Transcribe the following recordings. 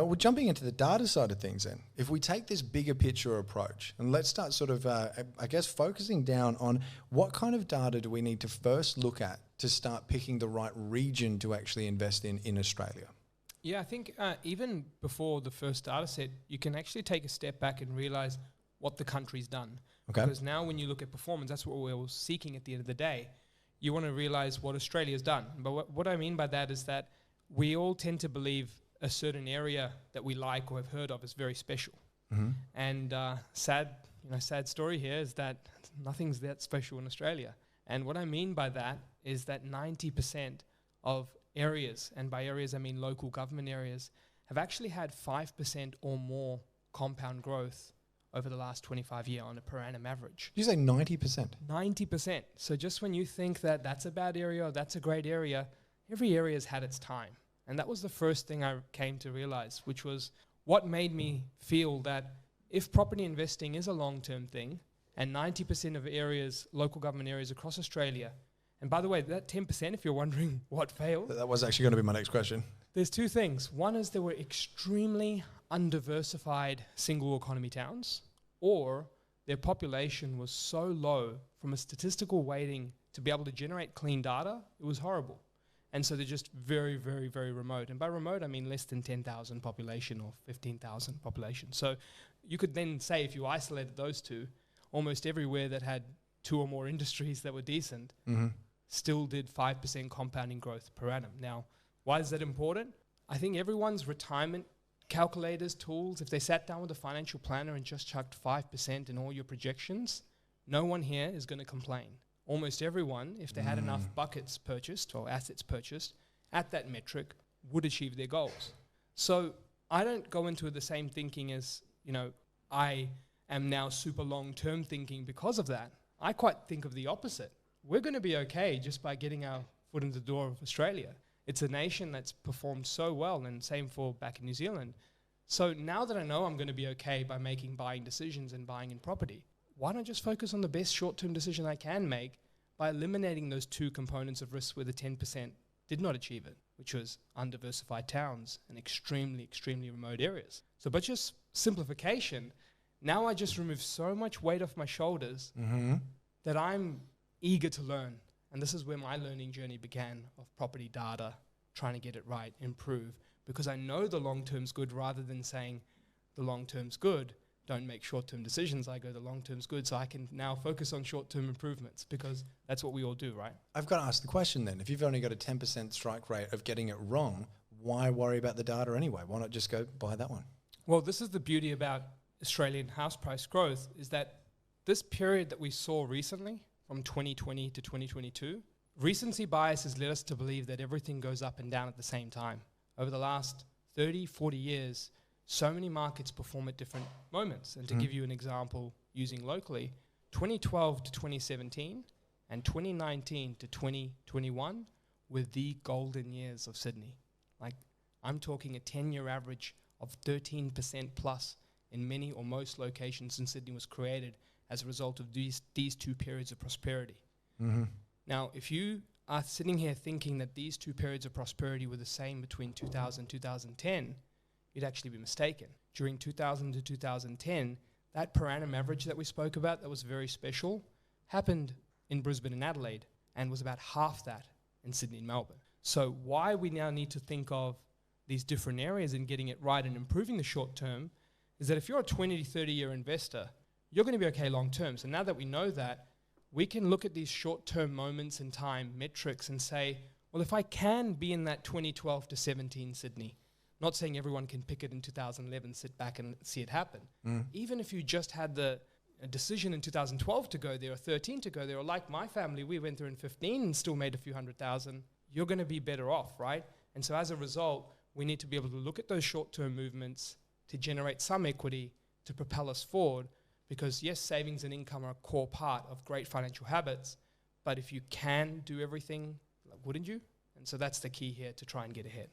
Well, jumping into the data side of things then, if we take this bigger picture approach and let's start sort of, I guess, focusing down on what kind of data do we need to first look at to start picking the right region to actually invest in Australia? Yeah, I think even before the first data set, you can actually take a step back and realize what the country's done. Okay. Because now when you look at performance, that's what we're all seeking at the end of the day. You want to realize what Australia's done. But what I mean by that is that we all tend to believe a certain area that we like or have heard of is very special. Mm-hmm. And sad story here is that nothing's that special in Australia. And what I mean by that is that 90% of areas, and by areas I mean local government areas, have actually had 5% or more compound growth over the last 25 years on a per annum average. Did you say 90%? 90%. So just when you think that that's a bad area or that's a great area, every area has had its time. And that was the first thing I came to realize, which was what made me feel that if property investing is a long-term thing, and 90% of areas, local government areas across Australia, and by the way, that 10%, if you're wondering what failed. That was actually going to be my next question. There's two things. One is there were extremely undiversified single economy towns, or their population was so low from a statistical weighting to be able to generate clean data, it was horrible. And so they're just very, very, very remote. And by remote, I mean less than 10,000 population or 15,000 population. So you could then say, if you isolated those two, almost everywhere that had two or more industries that were decent still did 5% compounding growth per annum. Now, why is that important? I think everyone's retirement calculators, tools, if they sat down with a financial planner and just chucked 5% in all your projections, no one here is going to complain. Almost everyone, if they had enough buckets purchased or assets purchased at that metric, would achieve their goals. So I don't go into the same thinking as, I am now super long-term thinking because of that. I quite think of the opposite. We're going to be okay just by getting our foot in the door of Australia. It's a nation that's performed so well, and same for back in New Zealand. So now that I know I'm going to be okay by making buying decisions and buying in property, why not just focus on the best short-term decision I can make by eliminating those two components of risk where the 10% did not achieve it, which was undiversified towns and extremely, extremely remote areas. So by just simplification, now I just remove so much weight off my shoulders that I'm eager to learn. And this is where my learning journey began of property data, trying to get it right, improve, because I know the long-term's good rather than saying the long-term's good. Don't make short-term decisions. I go, the long-term's good, so I can now focus on short-term improvements because that's what we all do, right? I've got to ask the question then. If you've only got a 10% strike rate of getting it wrong, why worry about the data anyway? Why not just go buy that one? Well, this is the beauty about Australian house price growth, is that this period that we saw recently, from 2020 to 2022, recency bias has led us to believe that everything goes up and down at the same time. Over the last 30, 40 years, so many markets perform at different moments. And to give you an example using locally, 2012 to 2017 and 2019 to 2021 were the golden years of Sydney. Like, I'm talking a 10-year average of 13% plus in many or most locations in Sydney was created as a result of these two periods of prosperity. Now, if you are sitting here thinking that these two periods of prosperity were the same between 2000 and 2010, you'd actually be mistaken. During 2000 to 2010, that per annum average that we spoke about that was very special happened in Brisbane and Adelaide and was about half that in Sydney and Melbourne. So why we now need to think of these different areas and getting it right and improving the short term is that if you're a 20 to 30 year investor, you're going to be okay long term. So now that we know that, we can look at these short term moments in time, metrics, and say, well, if I can be in that 2012 to 17 Sydney, not saying everyone can pick it in 2011, sit back and see it happen. Even if you just had a decision in 2012 to go there or 13 to go there, or like my family, we went there in 15 and still made a few $100,000, you're going to be better off, right? And so as a result, we need to be able to look at those short-term movements to generate some equity to propel us forward, because yes, savings and income are a core part of great financial habits, but if you can do everything, wouldn't you? And so that's the key here to try and get ahead.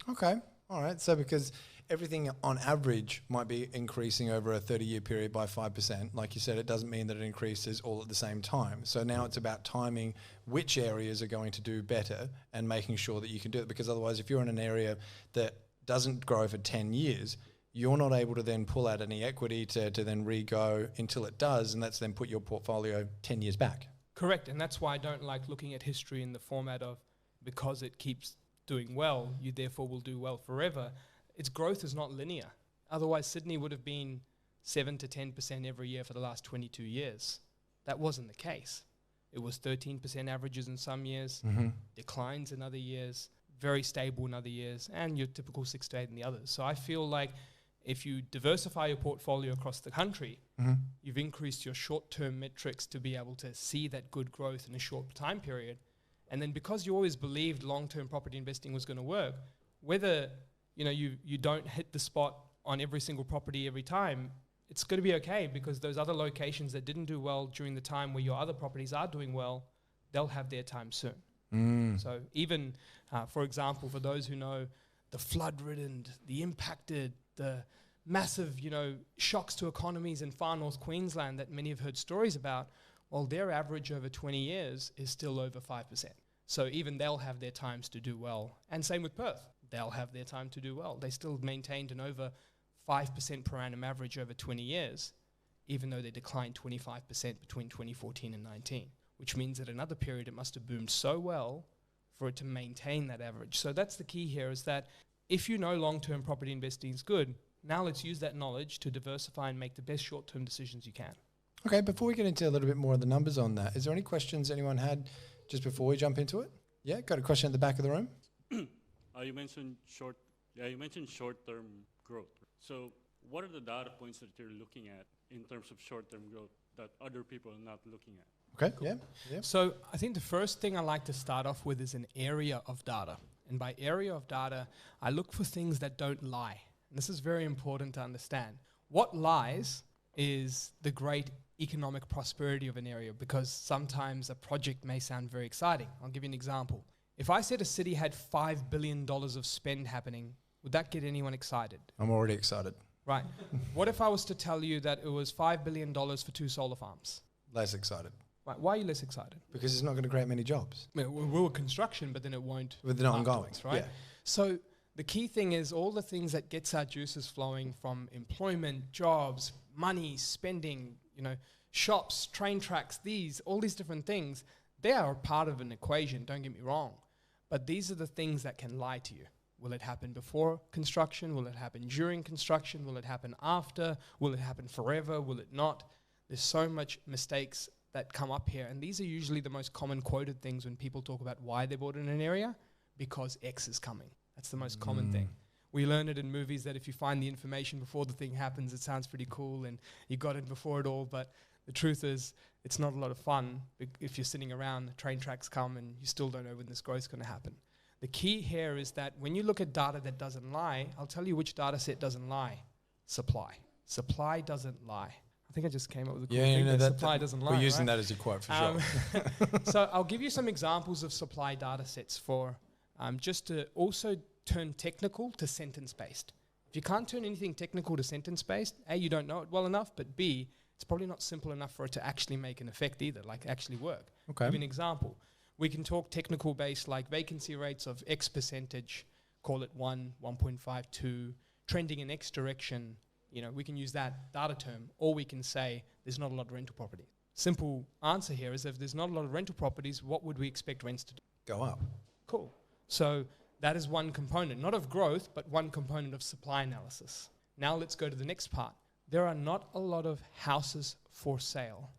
Okay. All right. So because everything on average might be increasing over a 30-year period by 5%, like you said, it doesn't mean that it increases all at the same time. So now it's about timing which areas are going to do better and making sure that you can do it. Because otherwise, if you're in an area that doesn't grow for 10 years, you're not able to then pull out any equity to then re-go until it does, and that's then put your portfolio 10 years back. Correct, and that's why I don't like looking at history in the format of because it keeps doing well, you therefore will do well forever. Its growth is not linear. Otherwise, Sydney would have been 7 to 10% every year for the last 22 years. That wasn't the case. It was 13% averages in some years, declines in other years, very stable in other years, and your typical 6 to 8 in the others. So I feel like if you diversify your portfolio across the country, you've increased your short-term metrics to be able to see that good growth in a short time period. And then because you always believed long-term property investing was going to work, whether you don't hit the spot on every single property every time, it's going to be okay because those other locations that didn't do well during the time where your other properties are doing well, they'll have their time soon. So even, for example, for those who know the flood-ridden, the impacted, the massive, shocks to economies in far north Queensland that many have heard stories about, well, their average over 20 years is still over 5%. So even they'll have their times to do well. And same with Perth. They'll have their time to do well. They still maintained an over 5% per annum average over 20 years, even though they declined 25% between 2014 and 19, which means that another period it must have boomed so well for it to maintain that average. So that's the key here, is that if you know long-term property investing is good, now let's use that knowledge to diversify and make the best short-term decisions you can. Okay, before we get into a little bit more of the numbers on that, is there any questions anyone had just before we jump into it? Yeah, got a question at the back of the room? You mentioned short-term growth. So what are the data points that you're looking at in terms of short-term growth that other people are not looking at? Okay, cool. Yeah. So I think the first thing I like to start off with is an area of data. And by area of data, I look for things that don't lie. And this is very important to understand. What lies is the great economic prosperity of an area, because sometimes a project may sound very exciting. I'll give you an example. If I said a city had $5 billion of spend happening, would that get anyone excited? I'm already excited. Right. What if I was to tell you that it was $5 billion for 2 solar farms? Less excited. Right. Why are you less excited? Because it's not going to create many jobs. I mean, we were construction, but then it won't. But they're not ongoing, right? Yeah. So the key thing is all the things that gets our juices flowing from employment, jobs, money, spending, shops, train tracks, all these different things, they are a part of an equation, don't get me wrong. But these are the things that can lie to you. Will it happen before construction? Will it happen during construction? Will it happen after? Will it happen forever? Will it not? There's so much mistakes that come up here. And these are usually the most common quoted things when people talk about why they bought in an area, because X is coming. That's the most common thing. We learn it in movies that if you find the information before the thing happens, it sounds pretty cool and you got it before it all. But the truth is, it's not a lot of fun if you're sitting around, the train tracks come and you still don't know when this growth is going to happen. The key here is that when you look at data that doesn't lie, I'll tell you which data set doesn't lie. Supply. Supply doesn't lie. I think I just came up with a cool thing that supply doesn't lie. We're using that as your quote for sure. So I'll give you some examples of supply data sets for just to also turn technical to sentence-based. If you can't turn anything technical to sentence-based, A, you don't know it well enough, but B, it's probably not simple enough for it to actually make an effect either, like actually work. Okay. Give you an example. We can talk technical based, like vacancy rates of X percentage, call it 1, 1.5, 2, trending in X direction. We can use that data term, or we can say there's not a lot of rental property. Simple answer here is if there's not a lot of rental properties, what would we expect rents to do? Go up. Cool. So that is one component, not of growth, but one component of supply analysis. Now let's go to the next part. There are not a lot of houses for sale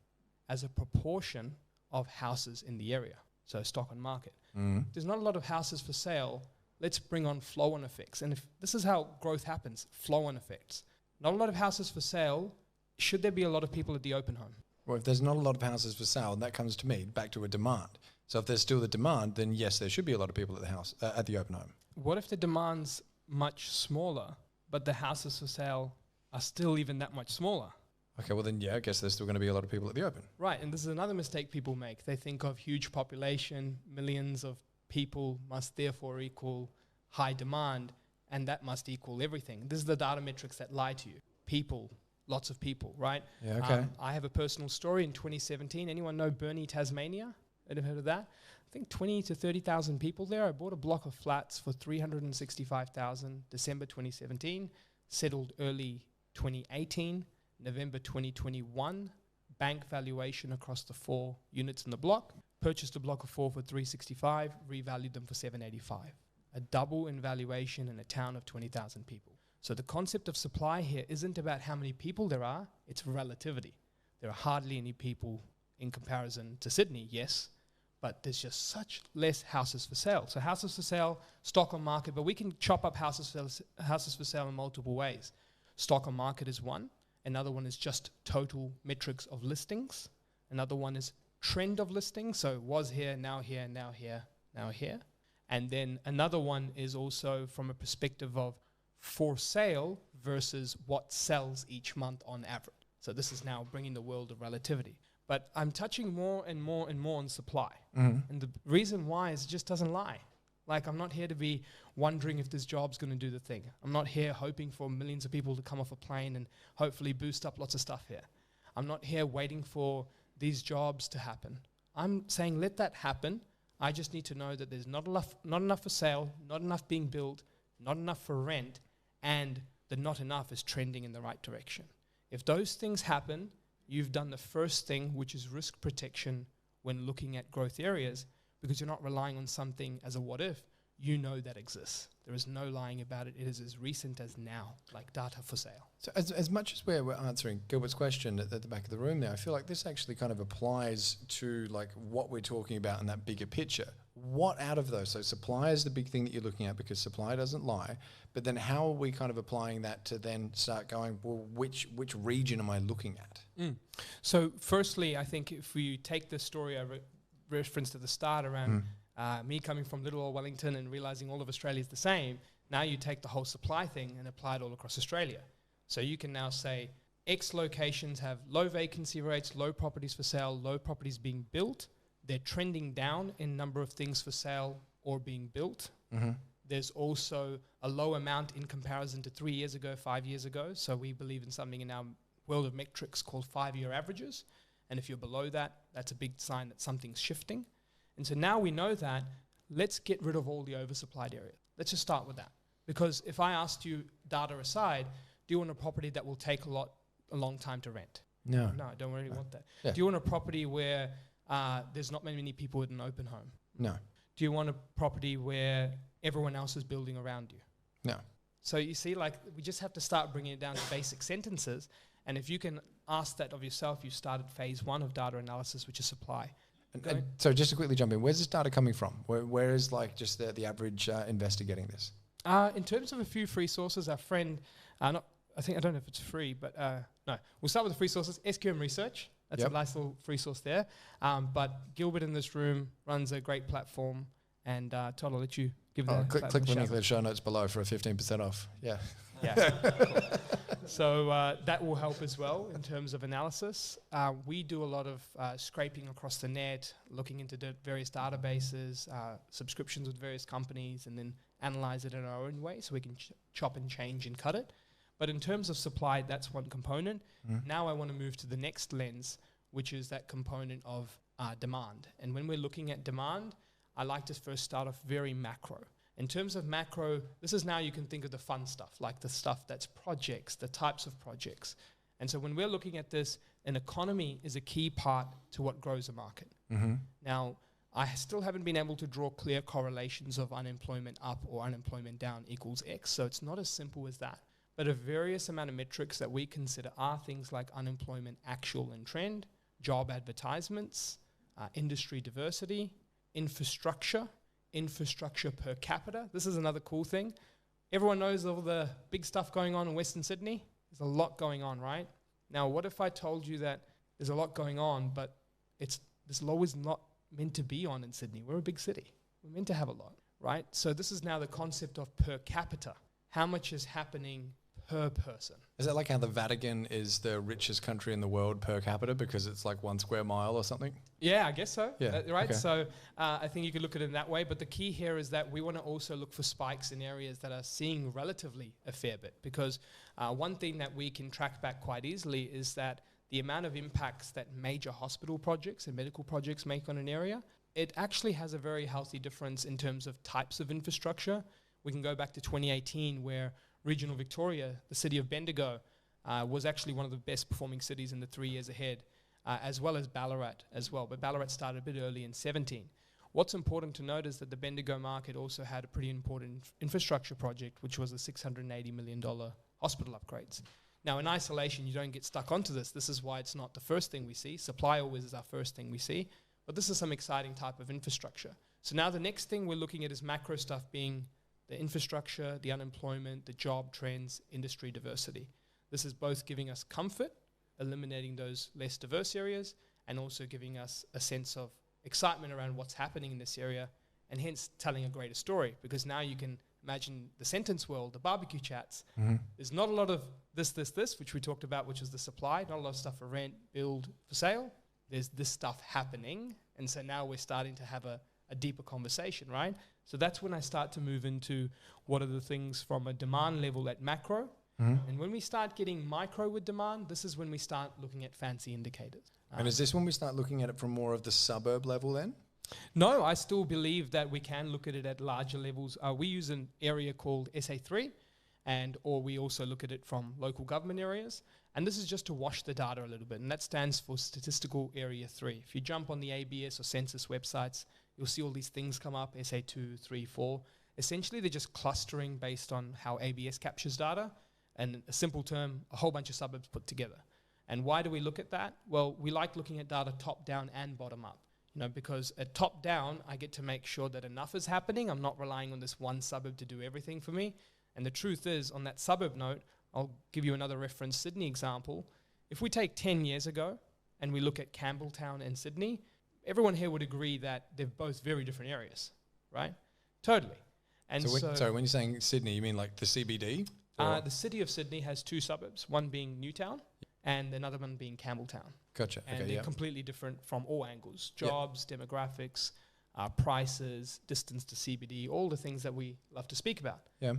as a proportion of houses in the area. So stock on market. There's not a lot of houses for sale. Let's bring on flow-on effects. And if this is how growth happens, flow-on effects. Not a lot of houses for sale. Should there be a lot of people at the open home? Well, if there's not a lot of houses for sale, that comes to me back to a demand. So if there's still the demand, then yes, there should be a lot of people at the house at the open home. What if the demand's much smaller, but the houses for sale are still even that much smaller? Okay, well then, yeah, I guess there's still going to be a lot of people at the open. Right, and this is another mistake people make. They think of huge population, millions of people must therefore equal high demand, and that must equal everything. This is the data metrics that lie to you. People, lots of people, right? Yeah, okay. I have a personal story in 2017. Anyone know Burnie, Tasmania? Ever heard of that? I think 20 to 30,000 people there. I bought a block of flats for 365,000 December 2017, settled early 2018, November 2021, bank valuation across the 4 units in the block, purchased a block of 4 for 365, revalued them for 785. A double in valuation in a town of 20,000 people. So the concept of supply here isn't about how many people there are, it's relativity. There are hardly any people in comparison to Sydney, yes, but there's just such less houses for sale. So houses for sale, stock on market, but we can chop up houses for sale in multiple ways. Stock on market is one. Another one is just total metrics of listings. Another one is trend of listings. So was here, now here, now here, now here. And then another one is also from a perspective of for sale versus what sells each month on average. So this is now bringing the world of relativity. But I'm touching more and more and more on supply. And the reason why is it just doesn't lie. Like, I'm not here to be wondering if this job's going to do the thing. I'm not here hoping for millions of people to come off a plane and hopefully boost up lots of stuff here. I'm not here waiting for these jobs to happen. I'm saying let that happen. I just need to know that there's not enough for sale, not enough being built, not enough for rent, and the not enough is trending in the right direction. If those things happen, you've done the first thing, which is risk protection when looking at growth areas, because you're not relying on something as a what if. You know that exists. There is no lying about it. It is as recent as now, like data for sale. So as much as we're answering Gilbert's question at the back of the room there, I feel like this actually kind of applies to like what we're talking about in that bigger picture. What out of those? So supply is the big thing that you're looking at because supply doesn't lie. But then how are we kind of applying that to then start going, well, which region am I looking at? So firstly, I think if we take the story I referenced at the start around me coming from little old Wellington and realizing all of Australia is the same, now you take the whole supply thing and apply it all across Australia. So you can now say X locations have low vacancy rates, low properties for sale, low properties being built. They're trending down in number of things for sale or being built. There's also a low amount in comparison to 3 years ago, 5 years ago. So we believe in something in our world of metrics called 5-year averages. And if you're below that, that's a big sign that something's shifting. And so now we know that, let's get rid of all the oversupplied areas. Let's just start with that. Because if I asked you, data aside, do you want a property that will take a long time to rent? No. No, I don't really want that. Yeah. Do you want a property where there's not many people with an open home? No. Do you want a property where everyone else is building around you? No. So you see, like, we just have to start bringing it down to basic sentences. And if you can ask that of yourself, you started phase 1 of data analysis, which is supply. And so just to quickly jump in, where's this data coming from? Where is like just the average investor getting this? In terms of a few free sources, our friend, I don't know if it's free, but no. We'll start with the free sources. SQM Research, that's a nice little free source there. But Gilbert in this room runs a great platform, and Todd, I'll let you give that. Click the link in the show notes below for a 15% off. Yeah. Yeah. So that will help as well in terms of analysis. We do a lot of scraping across the net, looking into various databases, subscriptions with various companies, and then analyze it in our own way so we can chop and change and cut it. But in terms of supply, that's one component. Now I want to move to the next lens, which is that component of demand. And when we're looking at demand, I like to first start off very macro. In terms of macro, this is now you can think of the fun stuff, like the stuff that's projects, the types of projects. And so when we're looking at this, an economy is a key part to what grows a market. Now, I still haven't been able to draw clear correlations of unemployment up or unemployment down equals X, so it's not as simple as that. But a various amount of metrics that we consider are things like unemployment actual and trend, job advertisements, industry diversity, infrastructure per capita. This is another cool thing. Everyone knows all the big stuff going on in Western Sydney. There's a lot going on, right? Now, what if I told you that there's a lot going on, but this law is not meant to be on in Sydney? We're a big city. We're meant to have a lot, right? So this is now the concept of per capita. How much is happening per person? Is that like how the Vatican is the richest country in the world per capita because it's like 1 square mile or something? Yeah, I guess so. Yeah, Right. okay. So I think you could look at it in that way. But the key here is that we want to also look for spikes in areas that are seeing relatively a fair bit. Because one thing that we can track back quite easily is that the amount of impacts that major hospital projects and medical projects make on an area it actually has a very healthy difference in terms of types of infrastructure. We can go back to 2018 where regional Victoria, the city of Bendigo, was actually one of the best performing cities in the 3 years ahead, as well as Ballarat as well. But Ballarat started a bit early in 17. What's important to note is that the Bendigo market also had a pretty important infrastructure project, which was a $680 million hospital upgrades. Now, in isolation, you don't get stuck onto this. This is why it's not the first thing we see. Supply always is our first thing we see. But this is some exciting type of infrastructure. So now the next thing we're looking at is macro stuff, being the infrastructure, the unemployment, the job trends, industry diversity. This is both giving us comfort, eliminating those less diverse areas, and also giving us a sense of excitement around what's happening in this area, and hence telling a greater story, because now you can imagine the sentence world, the barbecue chats. There's not a lot of this, which we talked about, which is the supply, not a lot of stuff for rent, build, for sale. There's this stuff happening, and so now we're starting to have a deeper conversation, right? So that's when I start to move into what are the things from a demand level at macro. And when we start getting micro with demand, this is when we start looking at fancy indicators. And is this when we start looking at it from more of the suburb level then? No, I still believe that we can look at it at larger levels. We use an area called SA3, or we also look at it from local government areas. And this is just to wash the data a little bit, and that stands for Statistical Area 3. If you jump on the ABS or census websites, you'll see all these things come up, SA2, 3, 4. Essentially, they're just clustering based on how ABS captures data, and a simple term, a whole bunch of suburbs put together. And why do we look at that? Well, we like looking at data top down and bottom up. Because at top down, I get to make sure that enough is happening. I'm not relying on this one suburb to do everything for me. And the truth is, on that suburb note, I'll give you another reference Sydney example. If we take 10 years ago and we look at Campbelltown and Sydney, everyone here would agree that they're both very different areas, right? Totally. And so when you're saying Sydney, you mean like the CBD? The city of Sydney has two suburbs, one being Newtown and another one being Campbelltown. Gotcha. And they're completely different from all angles. Jobs, demographics, prices, distance to CBD, all the things that we love to speak about. Yeah.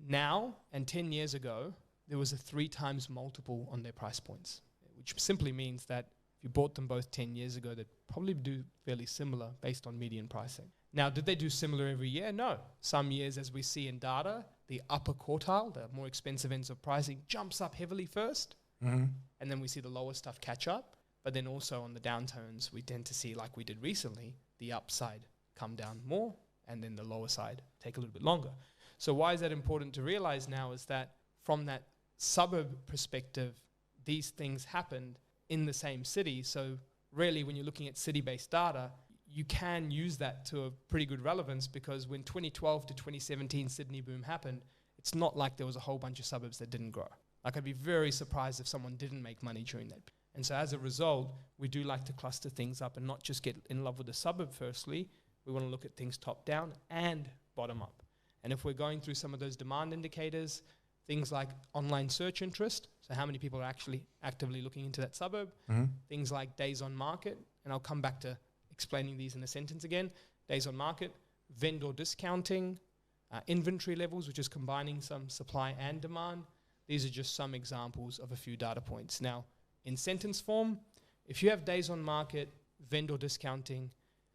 Now, and 10 years ago, there was a 3 times multiple on their price points, which simply means that if you bought them both 10 years ago, they'd probably do fairly similar based on median pricing. Now, did they do similar every year? No. Some years, as we see in data, the upper quartile, the more expensive ends of pricing, jumps up heavily first. And then we see the lower stuff catch up. But then also on the downturns, we tend to see, like we did recently, the upside come down more, and then the lower side take a little bit longer. So why is that important to realize now is that from that suburb perspective, these things happened in the same city. So really, when you're looking at city-based data, you can use that to a pretty good relevance, because when 2012 to 2017 Sydney boom happened, it's not like there was a whole bunch of suburbs that didn't grow. Like, I'd be very surprised if someone didn't make money during that. And so as a result, we do like to cluster things up and not just get in love with the suburb firstly. We want to look at things top down and bottom up. And if we're going through some of those demand indicators, things like online search interest, so how many people are actually actively looking into that suburb, things like days on market, and I'll come back to explaining these in a sentence again, days on market, vendor discounting, inventory levels, which is combining some supply and demand. These are just some examples of a few data points. Now, in sentence form, if you have days on market, vendor discounting,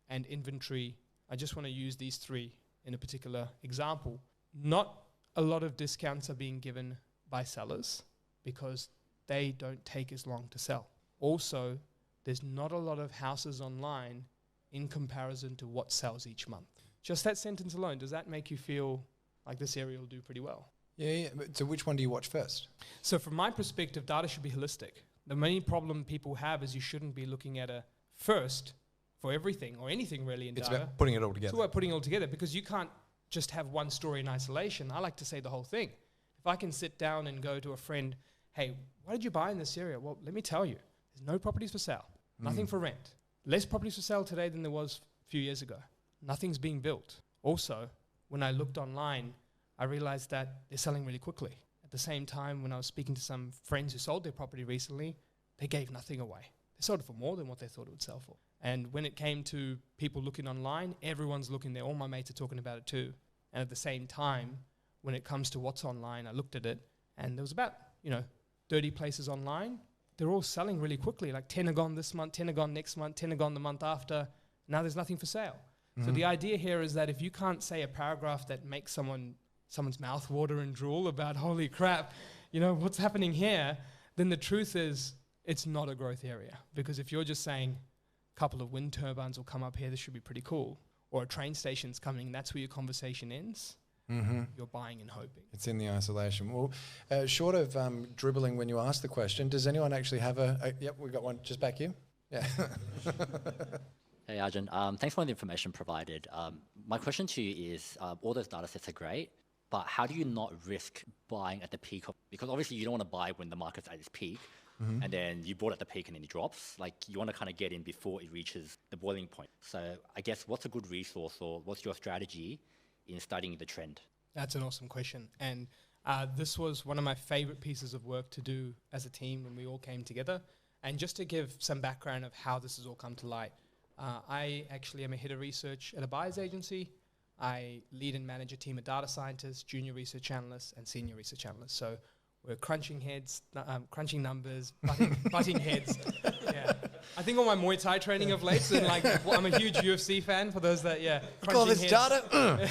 and inventory, I just want to use these 3 in a particular example. Not a lot of discounts are being given by sellers because they don't take as long to sell. Also, there's not a lot of houses online in comparison to what sells each month. Just that sentence alone, does that make you feel like this area will do pretty well? Yeah. But so which one do you watch first? So from my perspective, data should be holistic. The main problem people have is you shouldn't be looking at a first for everything or anything really in It's data. about putting it all together. It's about putting it all together, because you can't just have one story in isolation. I like to say the whole thing. If I can sit down and go to a friend, hey, what did you buy in this area? Well, let me tell you, there's no properties for sale, nothing for rent. Less properties for sale today than there was a few years ago. Nothing's being built. Also, when I looked online, I realized that they're selling really quickly. At the same time, when I was speaking to some friends who sold their property recently, they gave nothing away. They sold it for more than what they thought it would sell for. And when it came to people looking online, everyone's looking there. All my mates are talking about it too. And at the same time, when it comes to what's online, I looked at it, and there was about, 30 places online. They're all selling really quickly. Like 10 are gone this month, 10 are gone next month, 10 are gone the month after. Now there's nothing for sale. So the idea here is that if you can't say a paragraph that makes someone's mouth water and drool about, holy crap, what's happening here, then the truth is it's not a growth area. Because if you're just saying a couple of wind turbines will come up here, this should be pretty cool, or a train station's coming, and that's where your conversation ends, you're buying and hoping. It's in the isolation. Well, short of dribbling when you ask the question, does anyone actually have yep, we've got one just back here. Yeah. Hey, Arjun. Thanks for the information provided. My question to you is, all those data sets are great, but how do you not risk buying at the peak because obviously you don't want to buy when the market's at its peak, and then you bought at the peak and then it drops. Like, you want to kind of get in before it reaches the boiling point. So I guess what's a good resource, or what's your strategy in studying the trend? That's an awesome question. And this was one of my favorite pieces of work to do as a team when we all came together. And just to give some background of how this has all come to light, I actually am a head of research at a buyer's agency. I lead and manage a team of data scientists, junior research analysts, and senior research analysts. So we're crunching heads, crunching numbers, butting heads. Yeah, I think on my Muay Thai training of late, and I'm a huge UFC fan. For those that call this data.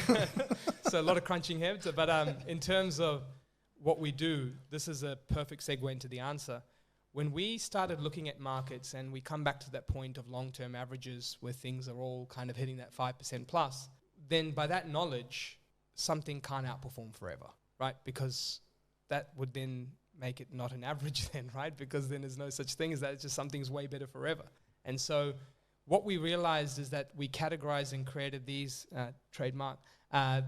So a lot of crunching heads. But in terms of what we do, this is a perfect segue into the answer. When we started looking at markets and we come back to that point of long-term averages where things are all kind of hitting that 5% plus, then by that knowledge, something can't outperform forever, right? Because that would then make it not an average then, right? Because then there's no such thing as that. It's just something's way better forever. And so what we realized is that we categorized and created these, trademark,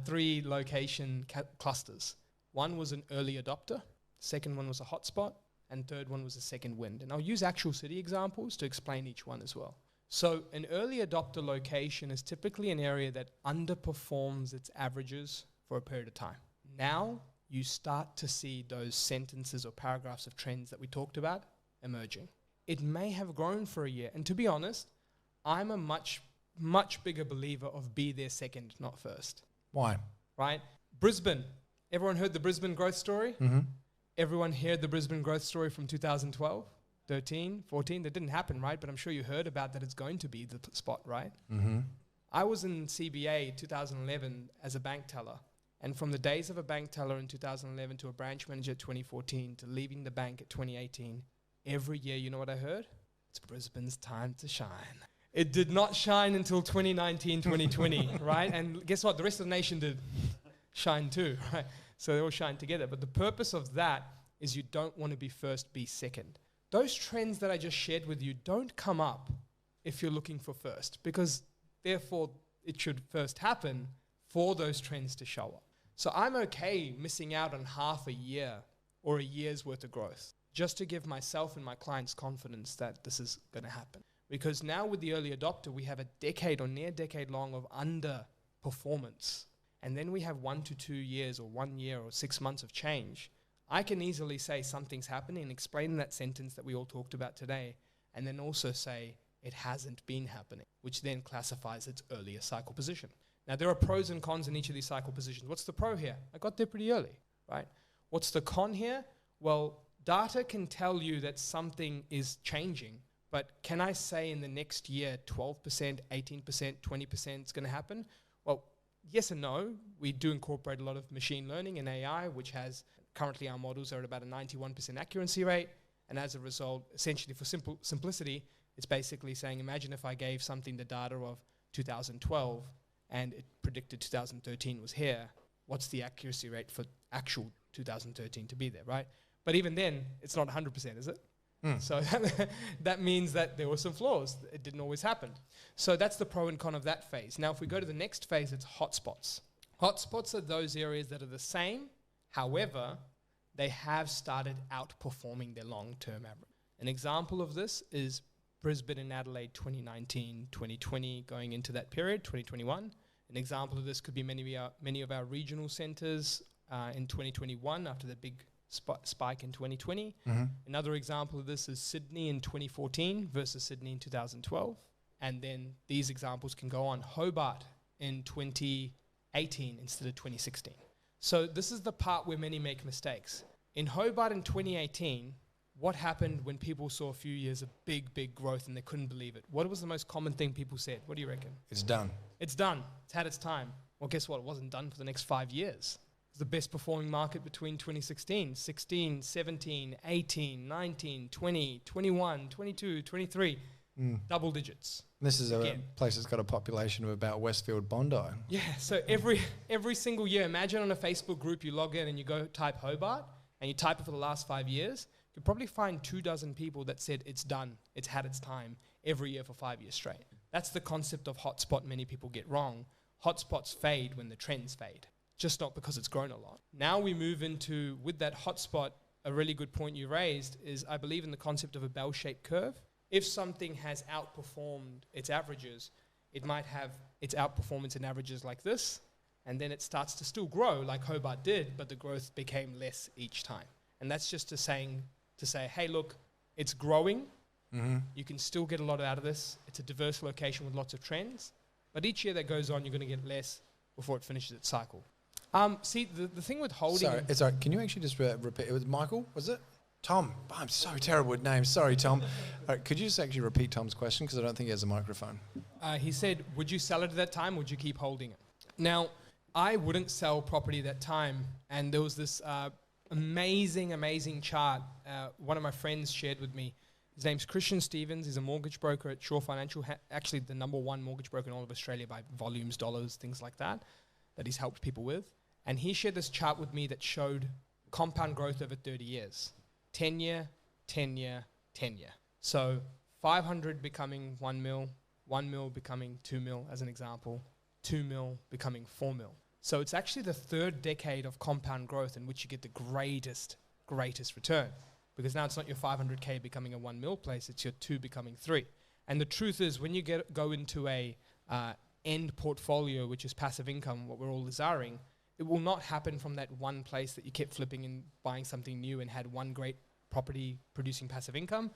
3 location clusters. One was an early adopter, second one was a hotspot, and third one was a second wind. And I'll use actual city examples to explain each one as well. So an early adopter location is typically an area that underperforms its averages for a period of time. Now you start to see those sentences or paragraphs of trends that we talked about emerging. It may have grown for a year. And to be honest, I'm a much, much bigger believer of be there second, not first. Why? Right? Brisbane. Everyone heard the Brisbane growth story? Everyone heard the Brisbane growth story from 2012, 13, 14. That didn't happen, right? But I'm sure you heard about that it's going to be the spot, right? I was in CBA 2011 as a bank teller. And from the days of a bank teller in 2011 to a branch manager at 2014 to leaving the bank at 2018, every year, you know what I heard? It's Brisbane's time to shine. It did not shine until 2019, 2020, right? And guess what? The rest of the nation did shine too, right? So they all shine together. But the purpose of that is you don't want to be first, be second. Those trends that I just shared with you don't come up if you're looking for first, because therefore it should first happen for those trends to show up. So I'm okay missing out on half a year or a year's worth of growth just to give myself and my clients confidence that this is going to happen. Because now with the early adopter, we have a decade or near decade long of underperformance. And then we have 1 to 2 years or 1 year or 6 months of change. I can easily say something's happening and explain that sentence that we all talked about today, and then also say it hasn't been happening, which then classifies its earlier cycle position. Now, there are pros and cons in each of these cycle positions. What's the pro here? I got there pretty early, right? What's the con here? Well, data can tell you that something is changing, but can I say in the next year 12%, 18%, 20% is going to happen? Well, yes and no. We do incorporate a lot of machine learning and AI, which has currently our models are at about a 91% accuracy rate. And as a result, essentially for simplicity, it's basically saying, imagine if I gave something the data of 2012 and it predicted 2013 was here. What's the accuracy rate for actual 2013 to be there, right? But even then, it's not 100%, is it? So that means that there were some flaws. It didn't always happen. So that's the pro and con of that phase. Now, if we go to the next phase, it's hotspots. Hotspots are those areas that are the same. However, they have started outperforming their long-term average. An example of this is Brisbane and Adelaide 2019, 2020, going into that period, 2021. An example of this could be many of our regional centres in 2021 after the big spike in 2020. Another example of this is Sydney in 2014 versus Sydney in 2012. And then these examples can go on. Hobart in 2018 instead of 2016. So this is the part where many make mistakes. In Hobart in 2018, what happened when people saw a few years of big growth and they couldn't believe it? What was the most common thing people said? What do you reckon? It's done. It's done. It's had its time. Well, guess what? It wasn't done for the next 5 years. It's the best performing market between 2016, 16, 17, 18, 19, 20, 21, 22, 23. Double digits. This is a place that's got a population of about Westfield Bondi. Yeah, so every single year, imagine on a Facebook group you log in and you go type Hobart and you type it for the last 5 years, you'll probably find 24 people that said it's done, it's had its time every year for 5 years straight. That's the concept of hotspot many people get wrong. Hotspots fade when the trends fade, just not because it's grown a lot. Now we move into, with that hotspot, a really good point you raised is I believe in the concept of a bell-shaped curve. If something has outperformed its averages, it might have its outperformance in averages like this, and then it starts to still grow like Hobart did, but the growth became less each time. And that's just to say, hey, look, it's growing. You can still get a lot out of this. It's a diverse location with lots of trends. But each year that goes on, you're going to get less before it finishes its cycle. See, the thing with holding... Sorry, can you actually just repeat? It was Michael, was it? Tom. I'm so terrible with names. Sorry, Tom. Could you just actually repeat Tom's question? Because I don't think he has a microphone. He said, would you sell it at that time or would you keep holding it? Now, I wouldn't sell property at that time. And there was this amazing chart one of my friends shared with me. His name's Christian Stevens. He's a mortgage broker at Shaw Financial, actually the #1 mortgage broker in all of Australia by volumes, dollars, things like that he's helped people with. And he shared this chart with me that showed compound growth over 30 years. 10 year, 10 year, 10 year. So 500 becoming 1 mil, 1 mil becoming 2 mil as an example, 2 mil becoming 4 mil. So it's actually the third decade of compound growth in which you get the greatest return. Because now it's not your 500K becoming a 1 mil place, it's your 2 becoming 3. And the truth is when you go into a end portfolio, which is passive income, what we're all desiring, it will not happen from that one place that you kept flipping and buying something new and had one great property producing passive income.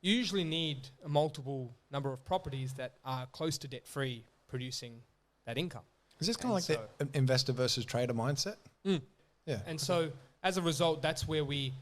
You usually need a multiple number of properties that are close to debt-free producing that income. Is this kind of like the investor versus trader mindset? Yeah. And so as a result, that's where we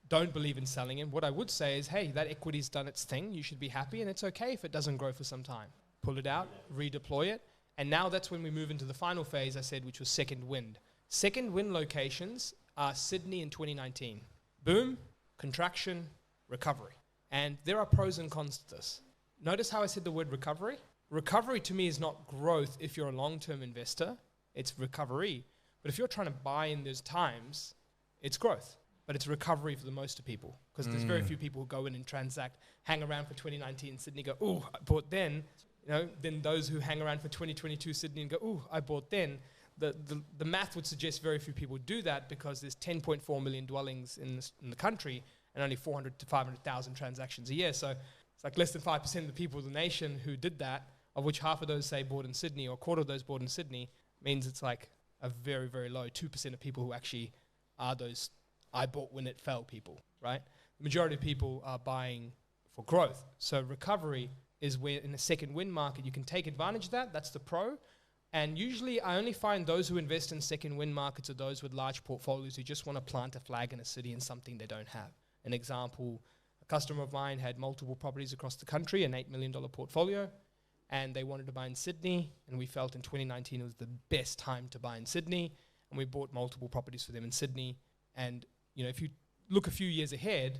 don't believe in selling it. What I would say is, hey, that equity's done its thing. You should be happy, and it's okay if it doesn't grow for some time. Pull it out, redeploy it. And now that's when we move into the final phase, I said, which was second wind. Second wind locations are Sydney in 2019. Boom, contraction, recovery. And there are pros and cons to this. Notice how I said the word recovery? Recovery to me is not growth if you're a long-term investor. It's recovery. But if you're trying to buy in those times, it's growth. But it's recovery for the most of people. Because there's very few people who go in and transact, hang around for 2019 in Sydney, go, ooh, I bought then. Then those who hang around for 2022 Sydney and go, ooh, I bought then. The math would suggest very few people do that because there's 10.4 million dwellings in the country and only 400 to 500,000 transactions a year. So it's like less than 5% of the people of the nation who did that, of which half of those say bought in Sydney or a quarter of those bought in Sydney, means it's like a very, very low 2% of people who actually are those I bought when it fell people, right? The majority of people are buying for growth. So recovery is where in the second wind market you can take advantage of that. That's the pro. And usually I only find those who invest in second wind markets are those with large portfolios who just want to plant a flag in a city in something they don't have. An example, a customer of mine had multiple properties across the country, an $8 million portfolio, and they wanted to buy in Sydney, and we felt in 2019 it was the best time to buy in Sydney, and we bought multiple properties for them in Sydney. And if you look a few years ahead,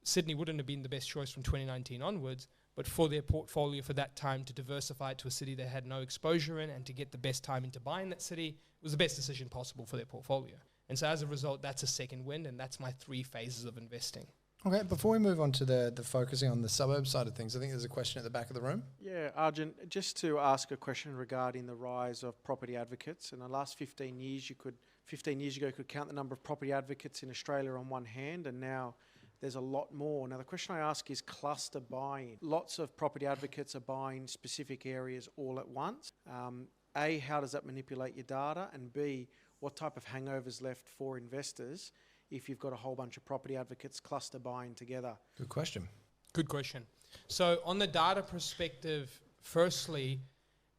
Sydney wouldn't have been the best choice from 2019 onwards, but for their portfolio for that time to diversify it to a city they had no exposure in and to get the best timing to buy in that city, it was the best decision possible for their portfolio. And so as a result, that's a second wind, and that's my 3 phases of investing. Okay, before we move on to the focusing on the suburb side of things, I think there's a question at the back of the room. Yeah, Arjun, just to ask a question regarding the rise of property advocates. In the last 15 years, 15 years ago, you could count the number of property advocates in Australia on one hand, and now there's a lot more. Now, the question I ask is cluster buying. Lots of property advocates are buying specific areas all at once. A, how does that manipulate your data? And B, what type of hangovers left for investors if you've got a whole bunch of property advocates cluster buying together? Good question. Good question. So on the data perspective, firstly,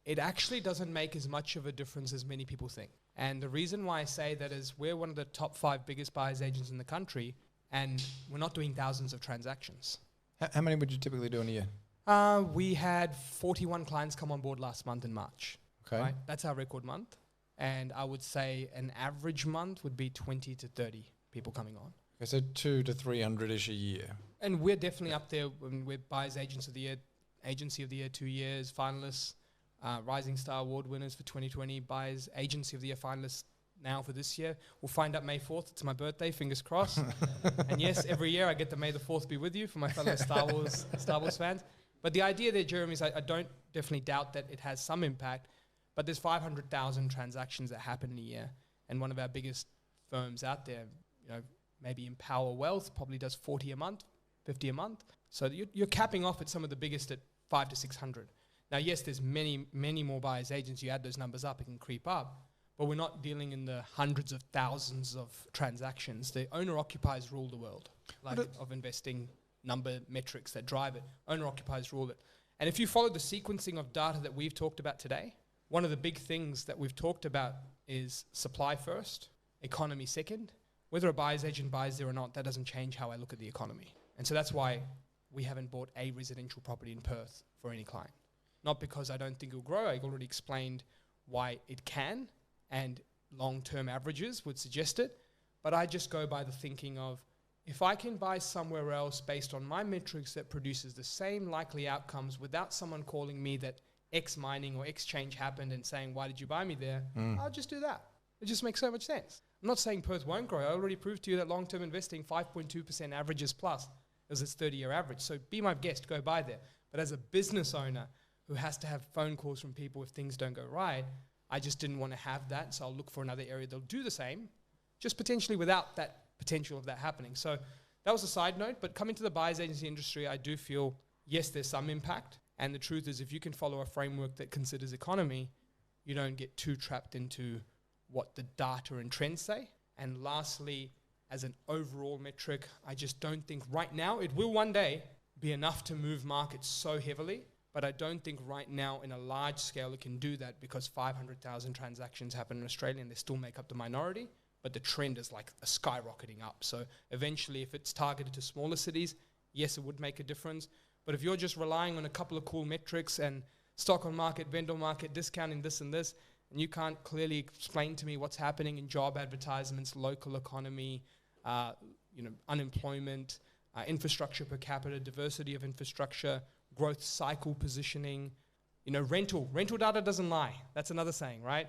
it actually doesn't make as much of a difference as many people think. And the reason why I say that is we're one of the top 5 biggest buyers agents in the country. and we're not doing thousands of transactions. How many would you typically do in a year? We had 41 clients come on board last month in March. Okay. Right? That's our record month. And I would say an average month would be 20 to 30 people coming on. Okay, so 200 to 300-ish a year. And we're definitely up there when we're Buyers Agents of the Year, Agency of the Year 2 years, finalists, Rising Star Award winners for 2020, Buyers Agency of the Year finalists now for this year. We'll find out May 4th. It's my birthday, fingers crossed. And yes, every year I get the May the 4th be with you for my fellow Star Wars fans. But the idea there, Jeremy, is I don't definitely doubt that it has some impact, but there's 500,000 transactions that happen in a year. And one of our biggest firms out there, maybe Empower Wealth probably does 40 a month, 50 a month. So you're capping off at some of the biggest at 500 to 600. Now, yes, there's many, many more buyers agents. You add those numbers up, it can creep up. But we're not dealing in the hundreds of thousands of transactions. The owner-occupiers rule the world, of investing number metrics that drive it. Owner-occupiers rule it. And if you follow the sequencing of data that we've talked about today, one of the big things that we've talked about is supply first, economy second. Whether a buyer's agent buys there or not, that doesn't change how I look at the economy. And so that's why we haven't bought a residential property in Perth for any client. Not because I don't think it'll grow. I already explained why it can, and long-term averages would suggest it. But I just go by the thinking of, if I can buy somewhere else based on my metrics that produces the same likely outcomes without someone calling me that X mining or X change happened and saying, why did you buy me there? I'll just do that. It just makes so much sense. I'm not saying Perth won't grow. I already proved to you that long-term investing, 5.2% averages plus is its 30-year average. So be my guest, go buy there. But as a business owner who has to have phone calls from people if things don't go right, I just didn't want to have that. So I'll look for another area that'll do the same, just potentially without that potential of that happening. So that was a side note. But coming to the buyer's agency industry, I do feel, yes, there's some impact. And the truth is, if you can follow a framework that considers economy, you don't get too trapped into what the data and trends say. And lastly, as an overall metric, I just don't think right now, it will one day be enough to move markets so heavily, but I don't think right now in a large scale it can do that, because 500,000 transactions happen in Australia and they still make up the minority, but the trend is like a skyrocketing up. So eventually, if it's targeted to smaller cities, yes, it would make a difference. But if you're just relying on a couple of cool metrics and stock on market, vendor market, discounting this and this, and you can't clearly explain to me what's happening in job advertisements, local economy, unemployment, infrastructure per capita, diversity of infrastructure, growth cycle positioning, rental data doesn't lie. That's another saying, right?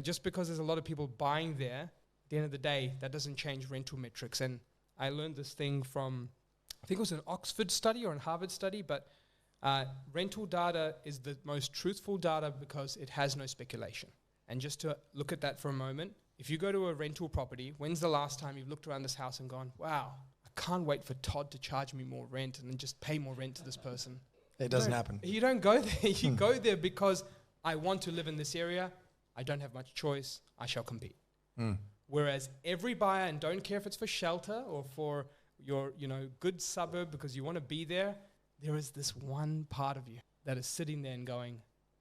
Just because there's a lot of people buying there, at the end of the day, that doesn't change rental metrics. And I learned this thing from, I think it was an Oxford study or a Harvard study, but rental data is the most truthful data because it has no speculation. And just to look at that for a moment, if you go to a rental property, when's the last time you've looked around this house and gone, wow, I can't wait for Todd to charge me more rent and then just pay more rent to this person? It doesn't happen. You don't go there. You go there because I want to live in this area. I don't have much choice. I shall compete. Whereas every buyer, and don't care if it's for shelter or for your good suburb because you want to be there, there is this one part of you that is sitting there and going,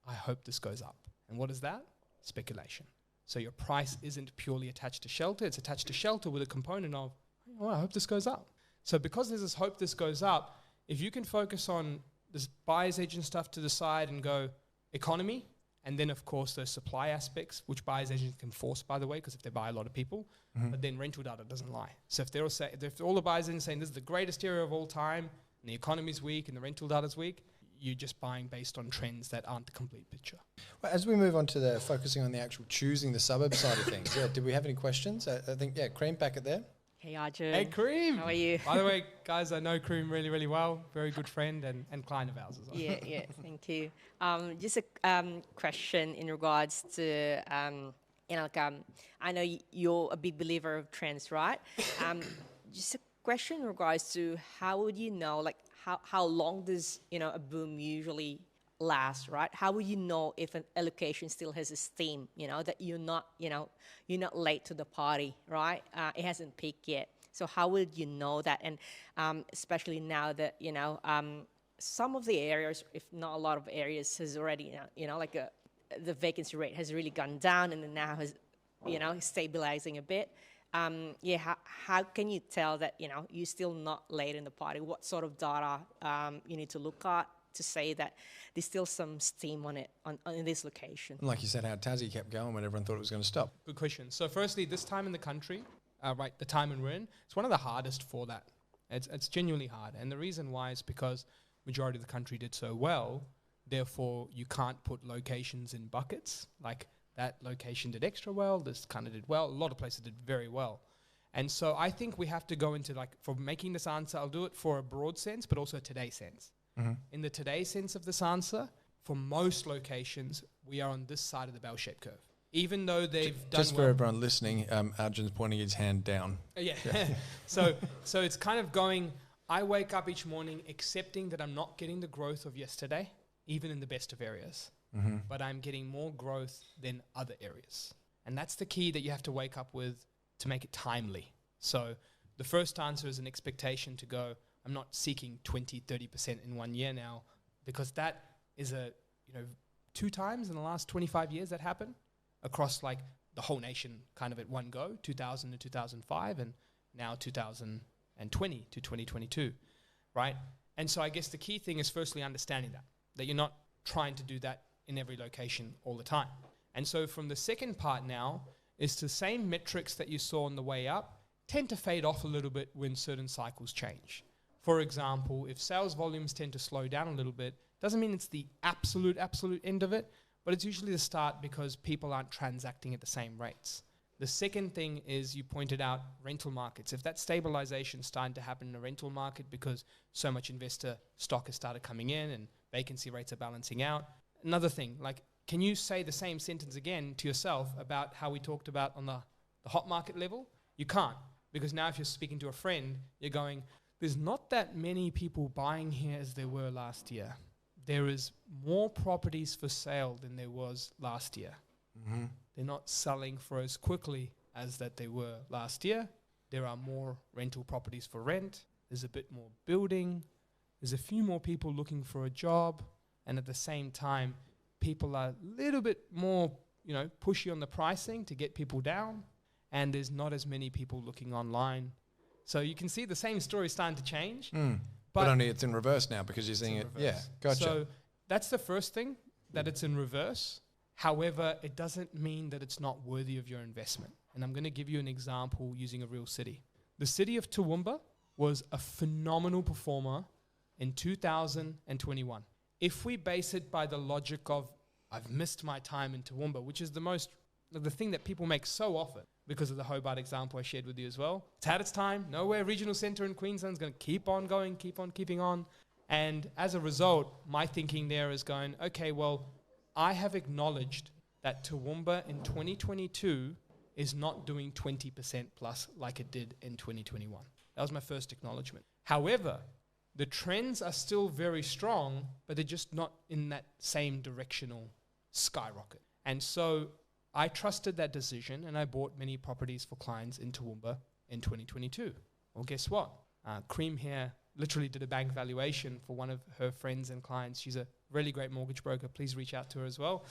I hope this goes up. And what is that? Speculation. So your price isn't purely attached to shelter. It's attached to shelter with a component of, I hope this goes up. So because there's this hope this goes up, if you can focus on this buyer's agent stuff to the side and go economy, and then of course those supply aspects, which buyer's agents can force, by the way, because if they buy a lot of people, but then rental data doesn't lie. So if all the buyers agents saying this is the greatest area of all time, and the economy's weak and the rental data's weak, you're just buying based on trends that aren't the complete picture. Well, as we move on to the focusing on the actual choosing the suburb side of things, did we have any questions? I think, Cream back it there. Hey, Arjun. Hey, Cream. How are you? By the way, guys, I know Cream really, really well. Very good friend and client of ours as well. Yeah, thank you. Just a question in regards to, I know you're a big believer of trends, right? Just a question in regards to how would you know, how long does, a boom usually last, right? How would you know if an allocation still has a steam, that you're not late to the party, right? It hasn't peaked yet. So how would you know that? And especially now that, some of the areas, if not a lot of areas, has already, the vacancy rate has really gone down and then now has, stabilizing a bit. how can you tell that, you're still not late in the party? What sort of data you need to look at to say that there's still some steam on it in this location? And like you said, how Tassie kept going when everyone thought it was going to stop. Good question. So firstly, this time in the country, the time we're in, it's one of the hardest for that. It's genuinely hard. And the reason why is because majority of the country did so well, therefore you can't put locations in buckets. Like that location did extra well, this kind of did well. A lot of places did very well. And so I think we have to go into, like, for making this answer, I'll do it for a broad sense, but also a today sense. Mm-hmm. In the today sense of this answer, for most locations, we are on this side of the bell-shaped curve. Even though they've done Just for everyone listening, Arjun's pointing his hand down. Yeah. So it's kind of going, I wake up each morning accepting that I'm not getting the growth of yesterday, even in the best of areas, but I'm getting more growth than other areas. And that's the key that you have to wake up with to make it timely. So the first answer is an expectation to go, I'm not seeking 20, 30% in 1 year now, because that is 2 times in the last 25 years that happened across like the whole nation kind of at one go, 2000 to 2005 and now 2020 to 2022, right? And so I guess the key thing is firstly understanding that you're not trying to do that in every location all the time. And so from the second part now is the same metrics that you saw on the way up tend to fade off a little bit when certain cycles change. For example, if sales volumes tend to slow down a little bit, doesn't mean it's the absolute end of it, but it's usually the start because people aren't transacting at the same rates. The second thing is you pointed out rental markets. If that stabilization is starting to happen in the rental market because so much investor stock has started coming in and vacancy rates are balancing out. Another thing, like, can you say the same sentence again to yourself about how we talked about on the hot market level? You can't, because now if you're speaking to a friend, you're going, there's not that many people buying here as there were last year. There is more properties for sale than there was last year. Mm-hmm. They're not selling for as quickly as that they were last year. There are more rental properties for rent. There's a bit more building. There's a few more people looking for a job. And at the same time, people are a little bit more, pushy on the pricing to get people down. And there's not as many people looking online. So you can see the same story starting to change. But only it's in reverse now because you're seeing it. Yeah, gotcha. So that's the first thing, that it's in reverse. However, it doesn't mean that it's not worthy of your investment. And I'm going to give you an example using a real city. The city of Toowoomba was a phenomenal performer in 2021. If we base it by the logic of, I've missed my time in Toowoomba, which is the thing that people make so often, because of the Hobart example I shared with you as well. It's had its time. Nowhere regional centre in Queensland is going to keep on going, keep on keeping on. And as a result, my thinking there is going, okay, well, I have acknowledged that Toowoomba in 2022 is not doing 20% plus like it did in 2021. That was my first acknowledgement. However, the trends are still very strong, but they're just not in that same directional skyrocket. And so I trusted that decision and I bought many properties for clients in Toowoomba in 2022. Well, guess what? Cream here literally did a bank valuation for one of her friends and clients. She's a really great mortgage broker. Please reach out to her as well.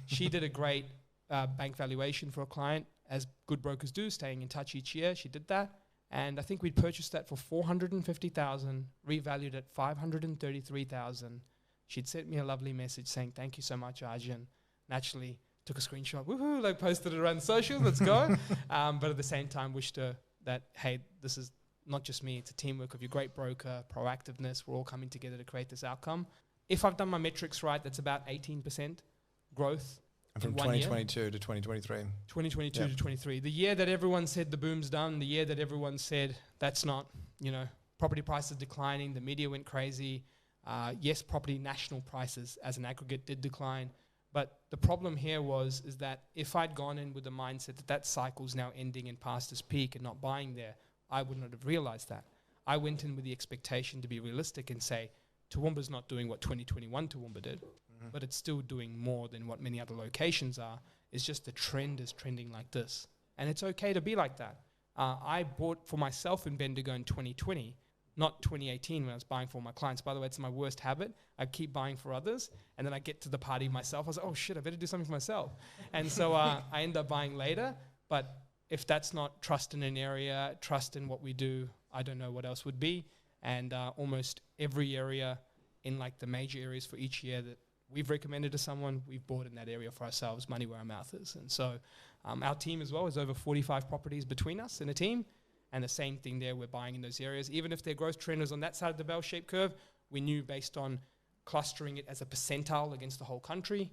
She did a great bank valuation for a client, as good brokers do, staying in touch each year. She did that. And I think we'd purchased that for $450,000, revalued at $533,000. She'd sent me a lovely message saying, thank you so much, Arjun. Naturally, took a screenshot, woohoo, like posted it around social, let's go. But at the same time, wished her that, hey, this is not just me, it's a teamwork of your great broker, proactiveness, we're all coming together to create this outcome. If I've done my metrics right, that's about 18% growth. And from 2022 to 2023. 2022 to 23. The year that everyone said the boom's done, the year that everyone said that's not, property prices declining, the media went crazy. Yes, property national prices as an aggregate did decline. But the problem here is that if I'd gone in with the mindset that cycle's now ending and past its peak and not buying there, I would not have realized that. I went in with the expectation to be realistic and say, Toowoomba's not doing what 2021 Toowoomba did, but it's still doing more than what many other locations are. It's just the trend is trending like this. And it's okay to be like that. I bought for myself in Bendigo in 2020, not 2018 when I was buying for my clients. By the way, it's my worst habit. I keep buying for others, and then I get to the party myself. I was like, oh shit, I better do something for myself. And so I end up buying later, but if that's not trust in an area, trust in what we do, I don't know what else would be. And almost every area in like the major areas for each year that we've recommended to someone, we've bought in that area for ourselves, money where our mouth is. And so our team as well is over 45 properties between us in a team. And the same thing there, we're buying in those areas. Even if their growth trend was on that side of the bell-shaped curve, we knew based on clustering it as a percentile against the whole country,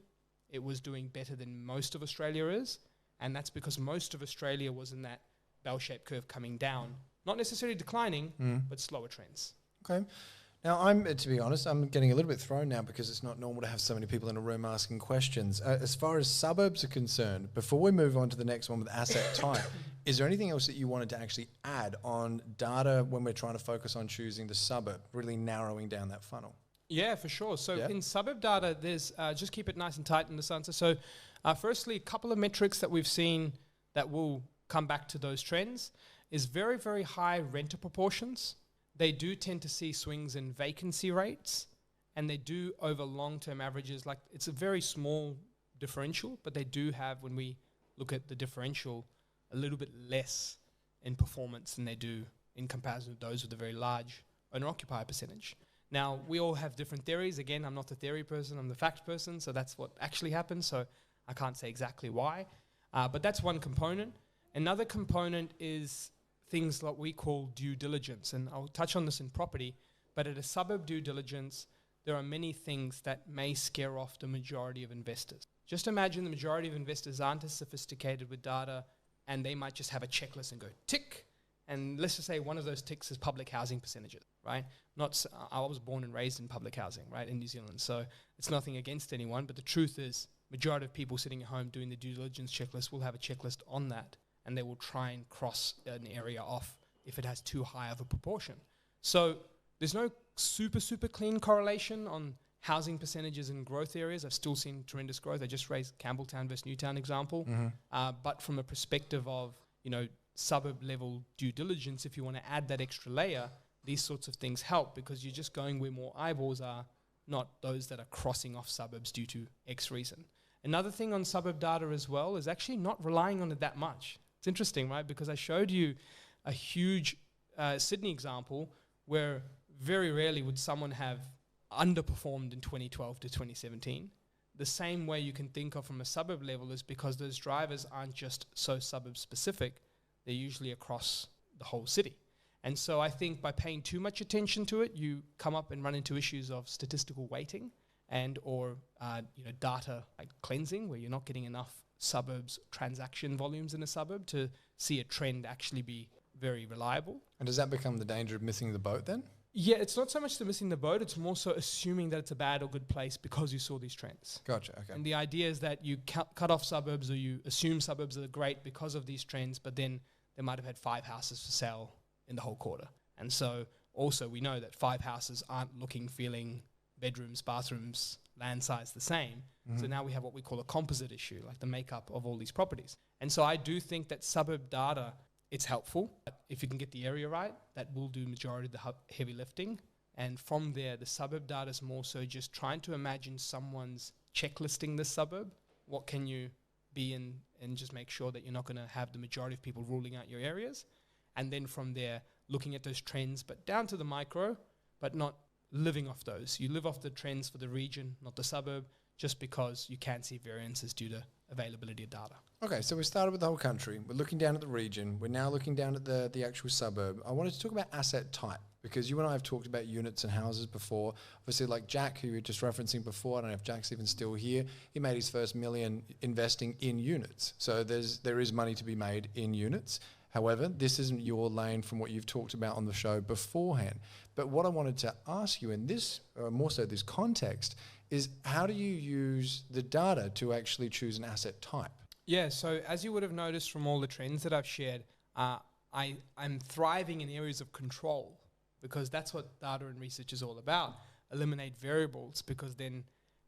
it was doing better than most of Australia is. And that's because most of Australia was in that bell-shaped curve coming down. Not necessarily declining, but slower trends. Okay. Now, to be honest, I'm getting a little bit thrown now because it's not normal to have so many people in a room asking questions. As far as suburbs are concerned, before we move on to the next one with asset type, is there anything else that you wanted to actually add on data when we're trying to focus on choosing the suburb, really narrowing down that funnel? Yeah, for sure. So in suburb data, there's just keep it nice and tight in this answer. So firstly, a couple of metrics that we've seen that will come back to those trends is very, very high renter proportions. They do tend to see swings in vacancy rates, and they do over long-term averages. Like it's a very small differential, but they do have, when we look at the differential, a little bit less in performance than they do in comparison to those with a very large owner-occupier percentage. Now, we all have different theories. Again, I'm not the theory person, I'm the fact person, so that's what actually happens, so I can't say exactly why. But that's one component. Another component is things that we call due diligence, and I'll touch on this in property, but at a suburb due diligence, there are many things that may scare off the majority of investors. Just imagine the majority of investors aren't as sophisticated with data, and they might just have a checklist and go, tick, and let's just say one of those ticks is public housing percentages, right? I was born and raised in public housing, right, in New Zealand, so it's nothing against anyone, but the truth is, majority of people sitting at home doing the due diligence checklist will have a checklist on that, and they will try and cross an area off if it has too high of a proportion. So there's no super, super clean correlation on housing percentages in growth areas. I've still seen tremendous growth. I just raised Campbelltown versus Newtown example. But from a perspective of, suburb level due diligence, if you want to add that extra layer, these sorts of things help because you're just going where more eyeballs are, not those that are crossing off suburbs due to X reason. Another thing on suburb data as well is actually not relying on it that much. It's interesting, right? Because I showed you a huge Sydney example where very rarely would someone have underperformed in 2012 to 2017. The same way you can think of from a suburb level is because those drivers aren't just so suburb specific, they're usually across the whole city. And so I think by paying too much attention to it, you come up and run into issues of statistical weighting and or data like cleansing, where you're not getting enough suburbs transaction volumes in a suburb to see a trend actually be very reliable. And does that become the danger of missing the boat then? Yeah, it's not so much the missing the boat, it's more so assuming that it's a bad or good place because you saw these trends. Gotcha, okay. And the idea is that you cut off suburbs or you assume suburbs are great because of these trends, but then they might have had 5 houses for sale in the whole quarter. And so also we know that 5 houses aren't looking, feeling, bedrooms, bathrooms, land size the same. So now we have what we call a composite issue, like the makeup of all these properties. And so I do think that suburb data, it's helpful. If you can get the area right, that will do majority of the heavy lifting. And from there, the suburb data is more so just trying to imagine someone's checklisting this suburb. What can you be in, and just make sure that you're not going to have the majority of people ruling out your areas. And then from there, looking at those trends, but down to the micro, but not living off those. You live off the trends for the region, not the suburb, just because you can see variances due to availability of data. Okay, so we started with the whole country. We're looking down at the region. We're now looking down at the actual suburb. I wanted to talk about asset type because you and I have talked about units and houses before. Obviously, like Jack, who you were just referencing before, I don't know if Jack's even still here, he made his first $1 million investing in units. So there is money to be made in units. However, this isn't your lane from what you've talked about on the show beforehand. But what I wanted to ask you in this, more so this context, is how do you use the data to actually choose an asset type? Yeah, so as you would have noticed from all the trends that I've shared, I'm thriving in areas of control because that's what data and research is all about. Eliminate variables, because then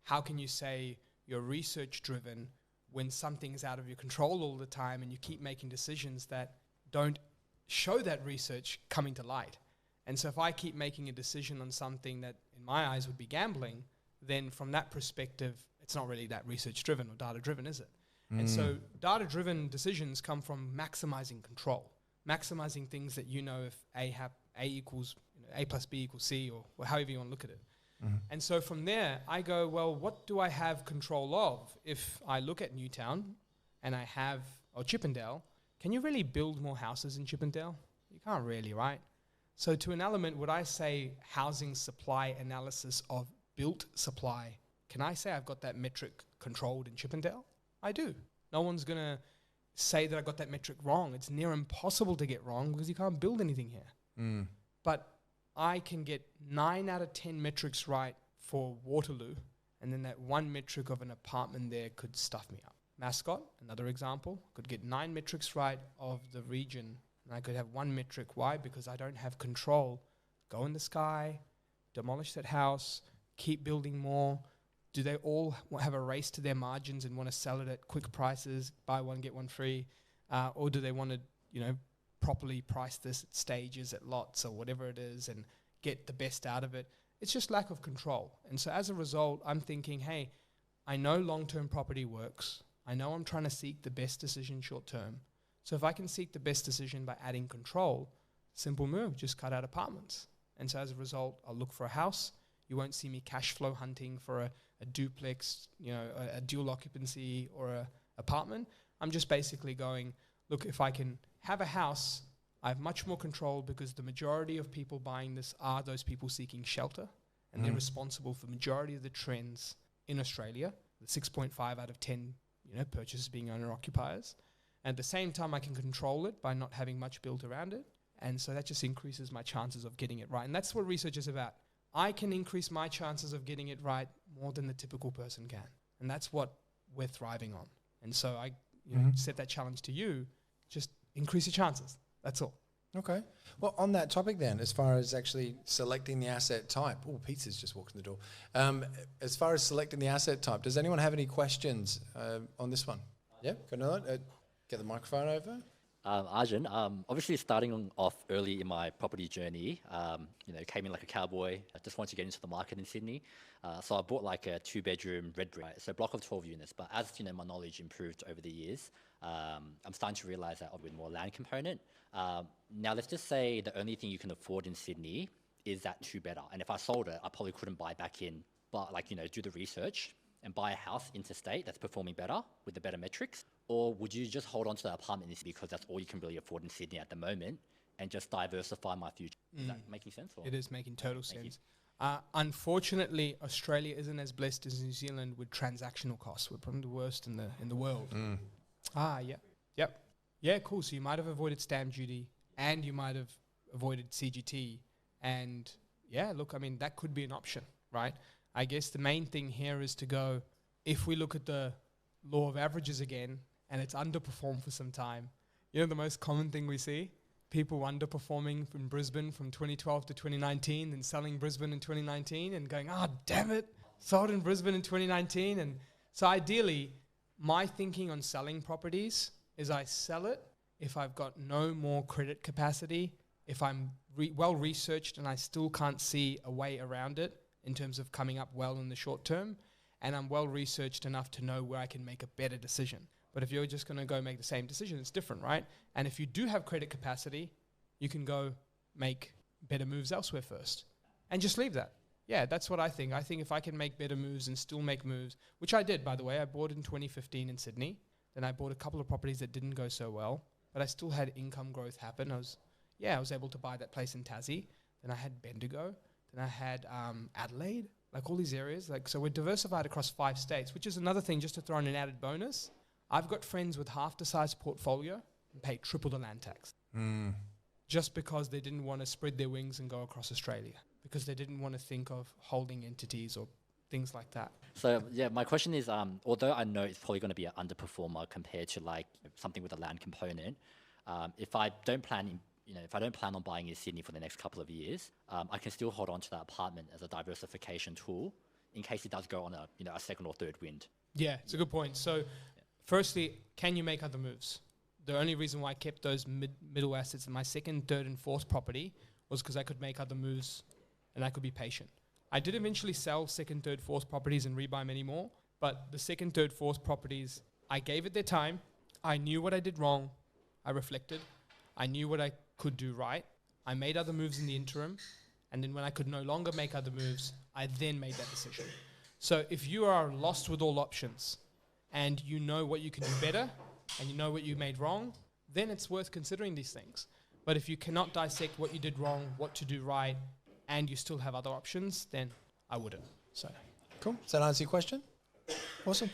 how can you say you're research driven when something's out of your control all the time and you keep making decisions that don't show that research coming to light? And so if I keep making a decision on something that in my eyes would be gambling, then from that perspective, it's not really that research driven or data driven, is it? And so data-driven decisions come from maximizing control, maximizing things that you know if A equals, A plus B equals C, or however you want to look at it. And so from there, I go, well, what do I have control of? If I look at Newtown and I have, or Chippendale, can you really build more houses in Chippendale? You can't really, right? So to an element, would I say housing supply analysis of built supply, can I say I've got that metric controlled in Chippendale? I do. No one's going to say that I got that metric wrong. It's near impossible to get wrong because you can't build anything here. But I can get 9 out of 10 metrics right for Waterloo, and then that one metric of an apartment there could stuff me up. Mascot, another example, could get 9 metrics right of the region, and I could have one metric. Why? Because I don't have control. Go in the sky, demolish that house, keep building more. Do they all have a race to their margins and want to sell it at quick prices, buy one, get one free? Or do they want to, properly price this at stages, at lots, or whatever it is, and get the best out of it? It's just lack of control. And so as a result, I'm thinking, hey, I know long-term property works. I know I'm trying to seek the best decision short-term. So if I can seek the best decision by adding control, simple move, just cut out apartments. And so as a result, I'll look for a house. You won't see me cash flow hunting for a duplex, a dual occupancy or a apartment. I'm just basically going, look, if I can have a house, I have much more control because the majority of people buying this are those people seeking shelter, and they're responsible for the majority of the trends in Australia, the 6.5 out of 10 purchases being owner-occupiers. And at the same time, I can control it by not having much built around it. And so that just increases my chances of getting it right. And that's what research is about. I can increase my chances of getting it right more than the typical person can. And that's what we're thriving on. And so I set that challenge to you, just increase your chances. That's all. Okay. Well, on that topic then, as far as actually selecting the asset type. Oh, Pizza's just walked in the door. As far as selecting the asset type, does anyone have any questions on this one? Yeah, go on. Get the microphone over. Arjun, obviously starting off early in my property journey, came in like a cowboy. I just wanted to get into the market in Sydney. So I bought like a 2-bedroom red brick, so a block of 12 units. But as my knowledge improved over the years, I'm starting to realize that with more land component. Now let's just say the only thing you can afford in Sydney is that 2-bedder. And if I sold it, I probably couldn't buy back in. But do the research and buy a house interstate that's performing better with the better metrics? Or would you just hold on to the apartment because that's all you can really afford in Sydney at the moment and just diversify my future? Is that making sense? Or? It is making total sense. Unfortunately, Australia isn't as blessed as New Zealand with transactional costs. We're probably the worst in the world. Yeah, cool. So you might have avoided stamp duty and you might have avoided CGT. And yeah, look, that could be an option, right? I guess the main thing here is to go, if we look at the law of averages again, and it's underperformed for some time. The most common thing we see, people underperforming from Brisbane from 2012 to 2019 and selling Brisbane in 2019 and going, damn it, sold in Brisbane in 2019. And so ideally, my thinking on selling properties is I sell it if I've got no more credit capacity, if I'm well researched and I still can't see a way around it in terms of coming up well in the short term, and I'm well researched enough to know where I can make a better decision. But if you're just going to go make the same decision, it's different, right? And if you do have credit capacity, you can go make better moves elsewhere first and just leave that. Yeah, that's what I think. I think if I can make better moves and still make moves, which I did, by the way. I bought in 2015 in Sydney. Then I bought a couple of properties that didn't go so well, but I still had income growth happen. I was able to buy that place in Tassie. Then I had Bendigo. Then I had Adelaide, like all these areas. So we're diversified across 5 states, which is another thing, just to throw in an added bonus. I've got friends with half the size portfolio and pay triple the land tax just because they didn't want to spread their wings and go across Australia, because they didn't want to think of holding entities or things like that. So yeah, my question is, although I know it's probably going to be an underperformer compared to like something with a land component, if I don't plan on buying in Sydney for the next couple of years, I can still hold on to that apartment as a diversification tool in case it does go on a second or third wind. Yeah, it's a good point. So firstly, can you make other moves? The only reason why I kept those middle assets in my second, third, and fourth property was because I could make other moves and I could be patient. I did eventually sell second, third, fourth properties and rebuy many more, but the second, third, fourth properties, I gave it their time. I knew what I did wrong. I reflected. I knew what I could do right. I made other moves in the interim. And then when I could no longer make other moves, I then made that decision. So if you are lost with all options and you know what you can do better and you know what you made wrong, then it's worth considering these things. But if you cannot dissect what you did wrong, what to do right, and you still have other options, then I wouldn't. So, Cool. Does that answer your question? Awesome.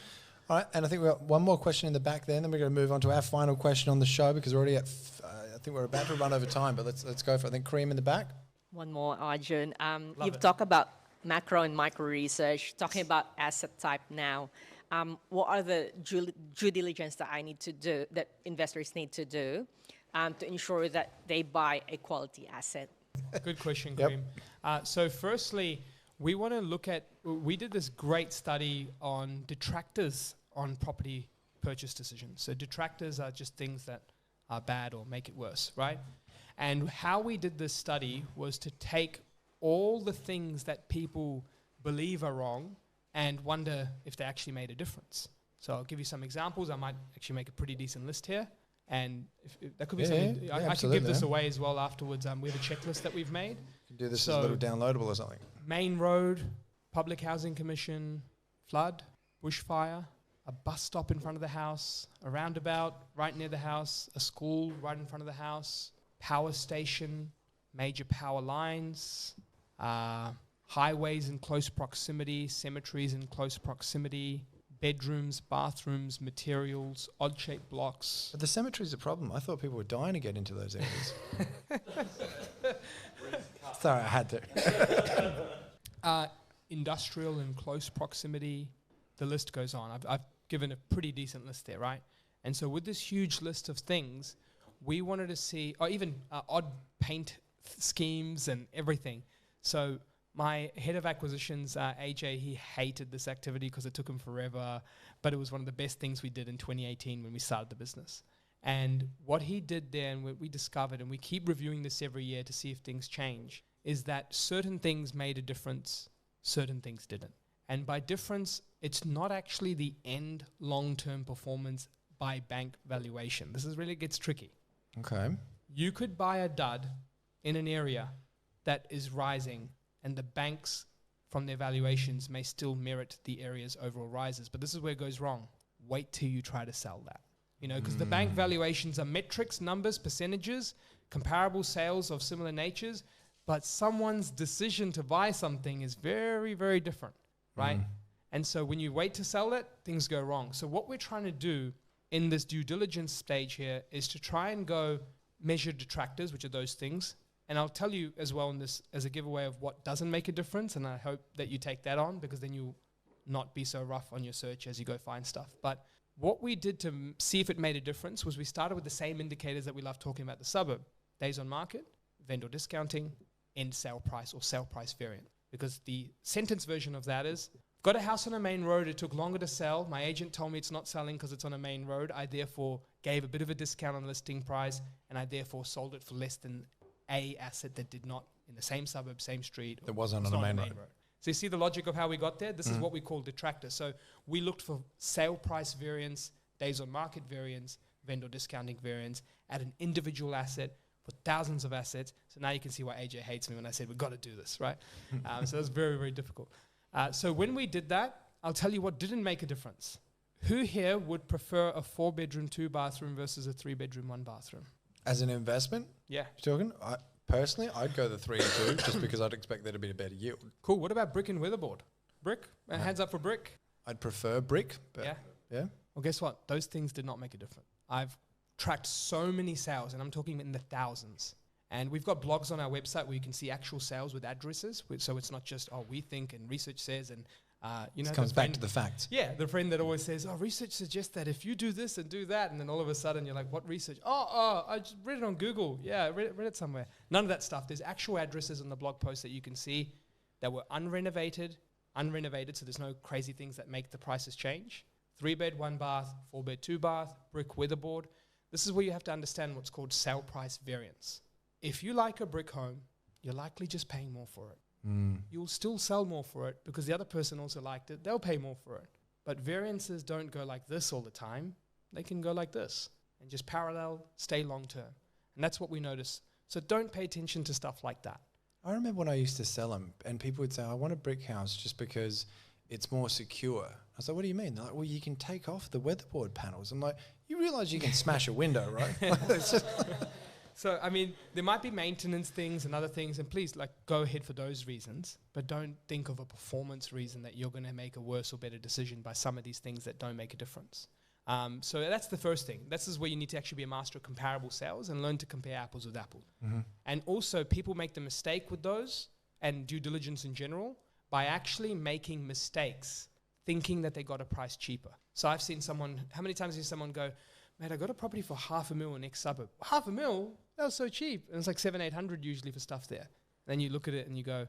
All right, and I think we've got one more question in the back then we're going to move on to our final question on the show because we're already at, I think we're about to run over time, but let's go for it. I think Kareem in the back. One more, Arjun. You've it. talked about macro and micro research, talking about asset type now. What are the due diligence that I need to do, that investors need to do to ensure that they buy a quality asset? good question, Yep. Kareem. So firstly, we want to look at, we did this great study on detractors on property purchase decisions. So detractors are just things that are bad or make it worse, right? And how we did this study was to take all the things that people believe are wrong and wonder if they actually made a difference. So I'll give you some examples. I might actually make a pretty decent list here. And if that could be something, yeah, I could absolutely, give this yeah. away as well afterwards. We have a checklist that we've made. You can do this as So- a little downloadable or something. Main road, public housing commission, flood, bushfire, a bus stop in front of the house, a roundabout right near the house, a school right in front of the house, power station, major power lines, highways in close proximity, cemeteries in close proximity, bedrooms, bathrooms, materials, odd-shaped blocks. But the cemetery's a problem. I thought people were dying to get into those areas. Sorry, I had to. Industrial in close proximity, the list goes on. I've given a pretty decent list there, right? And so with this huge list of things, we wanted to see, or even odd paint schemes and everything. So my head of acquisitions, AJ, he hated this activity because it took him forever, but it was one of the best things we did in 2018 when we started the business. And what he did there, and what we discovered, and we keep reviewing this every year to see if things change, is that certain things made a difference, certain things didn't. And by difference, it's not actually the end long-term performance by bank valuation. This is really gets tricky. Okay. You could buy a dud in an area that is rising, and the banks from their valuations may still merit the area's overall rises. But this is where it goes wrong. Wait till you try to sell that. You know, because the bank valuations are metrics, numbers, percentages, comparable sales of similar natures, but someone's decision to buy something is very, very different, right? And so when you wait to sell it, things go wrong. So what we're trying to do in this due diligence stage here is to try and go measure detractors, which are those things. And I'll tell you as well in this as a giveaway of what doesn't make a difference, and I hope that you take that on because then you'll not be so rough on your search as you go find stuff. But what we did to see if it made a difference was we started with the same indicators that we love talking about the suburb. Days on market, vendor discounting, end sale price or sale price variant. Because the sentence version of that is, got a house on a main road, it took longer to sell. My agent told me it's not selling because it's on a main road. I therefore gave a bit of a discount on listing price and I therefore sold it for less than a asset that did not, in the same suburb, same street. That wasn't was on a not main road. So you see the logic of how we got there? This is what we call detractor. So we looked for sale price variance, days on market variance, vendor discounting variance at an individual asset for thousands of assets. So now you can see why AJ hates me when I said we've got to do this, right? So that's very, very difficult. So when we did that, I'll tell you what didn't make a difference. Who here would prefer a 4-bedroom, 2-bathroom versus a 3-bedroom, 1-bathroom? As an investment, Yeah. you're talking? Personally, I'd go the 3 and 2 just because I'd expect there to be a better yield. Cool. What about brick and weatherboard? Brick? Hands up for brick. I'd prefer brick, but Yeah. yeah. Well, guess what? Those things did not make a difference. I've tracked so many sales, and I'm talking in the thousands. And we've got blogs on our website where you can see actual sales with addresses. So it's not just, oh, we think and research says, and you know, It comes back to the facts. yeah, the friend that always says, oh, research suggests that if you do this and do that, and then all of a sudden you're like, what research? Oh, I just read it on Google. Yeah, I read it somewhere. None of that stuff. There's actual addresses on the blog post that you can see that were unrenovated, so there's no crazy things that make the prices change. 3-bed, 1-bath, 4-bed, 2-bath, brick weatherboard. This is where you have to understand what's called sale price variance. If you like a brick home, you're likely just paying more for it. You'll still sell more for it because the other person also liked it. They'll pay more for it. But variances don't go like this all the time. They can go like this and just parallel, stay long term. And that's what we notice. So don't pay attention to stuff like that. I remember when I used to sell them and people would say, I want a brick house just because it's more secure. I was like, what do you mean? They're like, well, you can take off the weatherboard panels. I'm like, you realize you can smash a window, right? It's just So, I mean, there might be maintenance things and other things, and please, like, go ahead for those reasons, but don't think of a performance reason that you're going to make a worse or better decision by some of these things that don't make a difference. So that's the first thing. This is where you need to actually be a master of comparable sales and learn to compare apples with apples. Mm-hmm. And also, people make the mistake with those and due diligence in general by actually making mistakes, thinking that they got a price cheaper. So I've seen someone, how many times have someone go, mate, I got a property for $500,000 in next suburb. $500,000? That was so cheap. And it's like 700-800 usually for stuff there. Then you look at it and you go,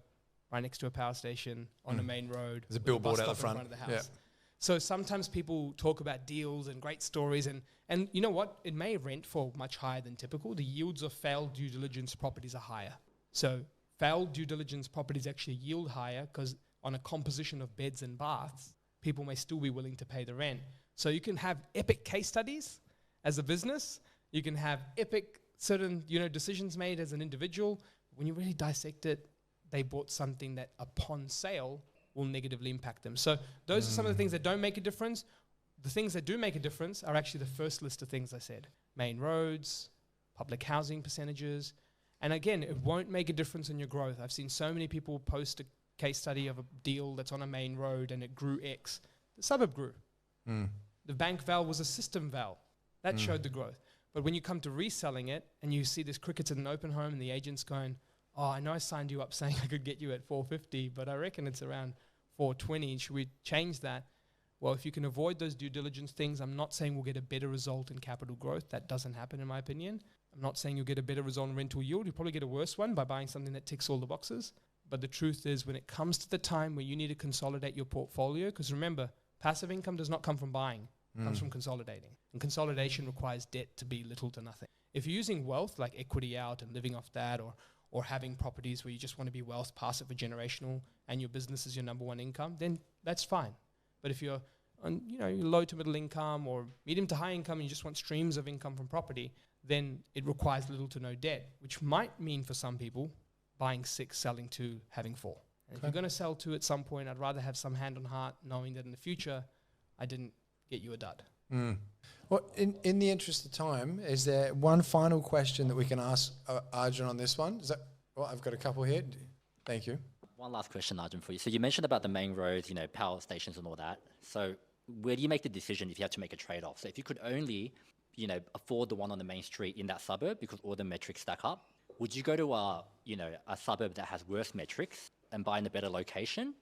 right next to a power station on a main road. There's a with billboard bus out the stop in front. of the house. Yeah. So sometimes people talk about deals and great stories, and you know what? It may rent for much higher than typical. The yields of failed due diligence properties are higher. So failed due diligence properties actually yield higher because on a composition of beds and baths, people may still be willing to pay the rent. So you can have epic case studies as a business. You can have epic certain decisions made as an individual. When you really dissect it, they bought something that upon sale will negatively impact them. So those are some of the things that don't make a difference. The things that do make a difference are actually the first list of things I said. Main roads, public housing percentages. And again, it won't make a difference in your growth. I've seen so many people post a case study of a deal that's on a main road and it grew X. The suburb grew. The bank val was a system val. That showed the growth. But when you come to reselling it and you see this crickets at an open home and the agent's going, oh, I know I signed you up saying I could get you at 450, but I reckon it's around 420. Should we change that? Well, if you can avoid those due diligence things, I'm not saying we'll get a better result in capital growth. That doesn't happen in my opinion. I'm not saying you'll get a better result in rental yield. You'll probably get a worse one by buying something that ticks all the boxes. But the truth is when it comes to the time where you need to consolidate your portfolio, because remember, passive income does not come from buying. It comes from consolidating. And consolidation requires debt to be little to nothing. If you're using wealth like equity out and living off that or having properties where you just want to be wealth passive or generational and your business is your number one income, then that's fine. But if you're on you're low to middle income or medium to high income and you just want streams of income from property, then it requires little to no debt, which might mean for some people buying 6, selling 2, having 4. And if you're going to sell 2 at some point, I'd rather have some hand on heart knowing that in the future I didn't get you a dud. Well, in the interest of time, is there one final question that we can ask Arjun on this one? Is that? Well, I've got a couple here. Thank you. One last question, Arjun, for you. So you mentioned about the main roads, power stations and all that. So where do you make the decision if you have to make a trade-off? So if you could only, afford the one on the main street in that suburb because all the metrics stack up, would you go to a suburb that has worse metrics and buy in a better location,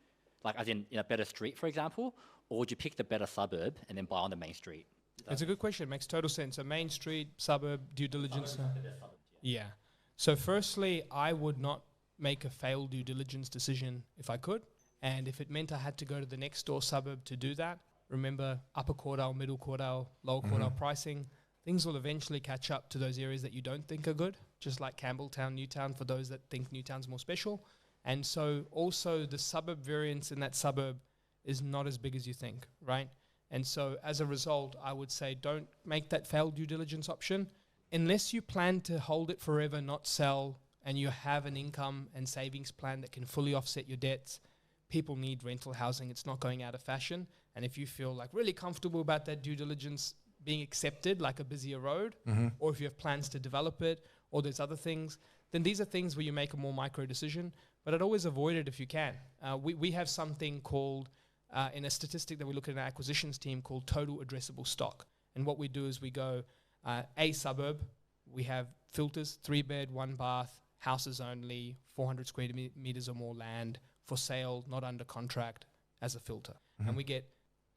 like as in a better street, for example? Or would you pick the better suburb and then buy on the main street? It's a good question. It makes total sense. So main street, suburb, due diligence. Yeah. So firstly, I would not make a failed due diligence decision if I could. And if it meant I had to go to the next door suburb to do that, remember upper quartile, middle quartile, lower quartile pricing, things will eventually catch up to those areas that you don't think are good, just like Campbelltown, Newtown, for those that think Newtown's more special. And so also the suburb variance in that suburb is not as big as you think, right? And so as a result, I would say don't make that failed due diligence option unless you plan to hold it forever, not sell, and you have an income and savings plan that can fully offset your debts. People need rental housing. It's not going out of fashion. And if you feel like really comfortable about that due diligence being accepted, like a busier road, or if you have plans to develop it, or there's other things, then these are things where you make a more micro decision. But I'd always avoid it if you can. We have something called in a statistic that we look at in our acquisitions team called total addressable stock. And what we do is we go a suburb, we have filters, 3-bed, 1-bath, houses only, 400 square meters or more land, for sale, not under contract, as a filter. And we get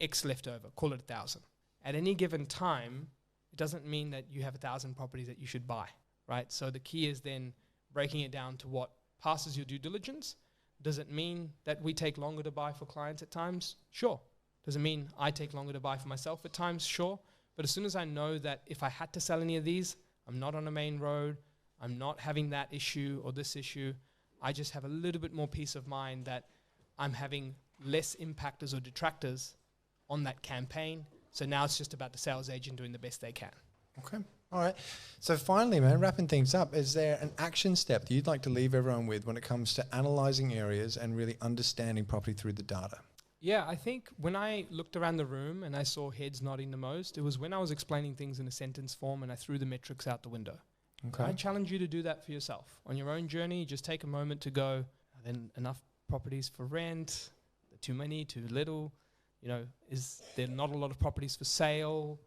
X left over, call it 1,000. At any given time, it doesn't mean that you have 1,000 properties that you should buy, right? So the key is then breaking it down to what passes your due diligence. Does it mean that we take longer to buy for clients at times? Sure. Does it mean I take longer to buy for myself at times? Sure. But as soon as I know that if I had to sell any of these, I'm not on a main road, I'm not having that issue or this issue, I just have a little bit more peace of mind that I'm having less impactors or detractors on that campaign. So now it's just about the sales agent doing the best they can. Okay. All right. So finally, man, wrapping things up, is there an action step that you'd like to leave everyone with when it comes to analyzing areas and really understanding property through the data? Yeah, I think when I looked around the room and I saw heads nodding the most, it was when I was explaining things in a sentence form and I threw the metrics out the window. Okay. I challenge you to do that for yourself. On your own journey, just take a moment to go, are there enough properties for rent? Too many, too little? You know, is there not a lot of properties for sale?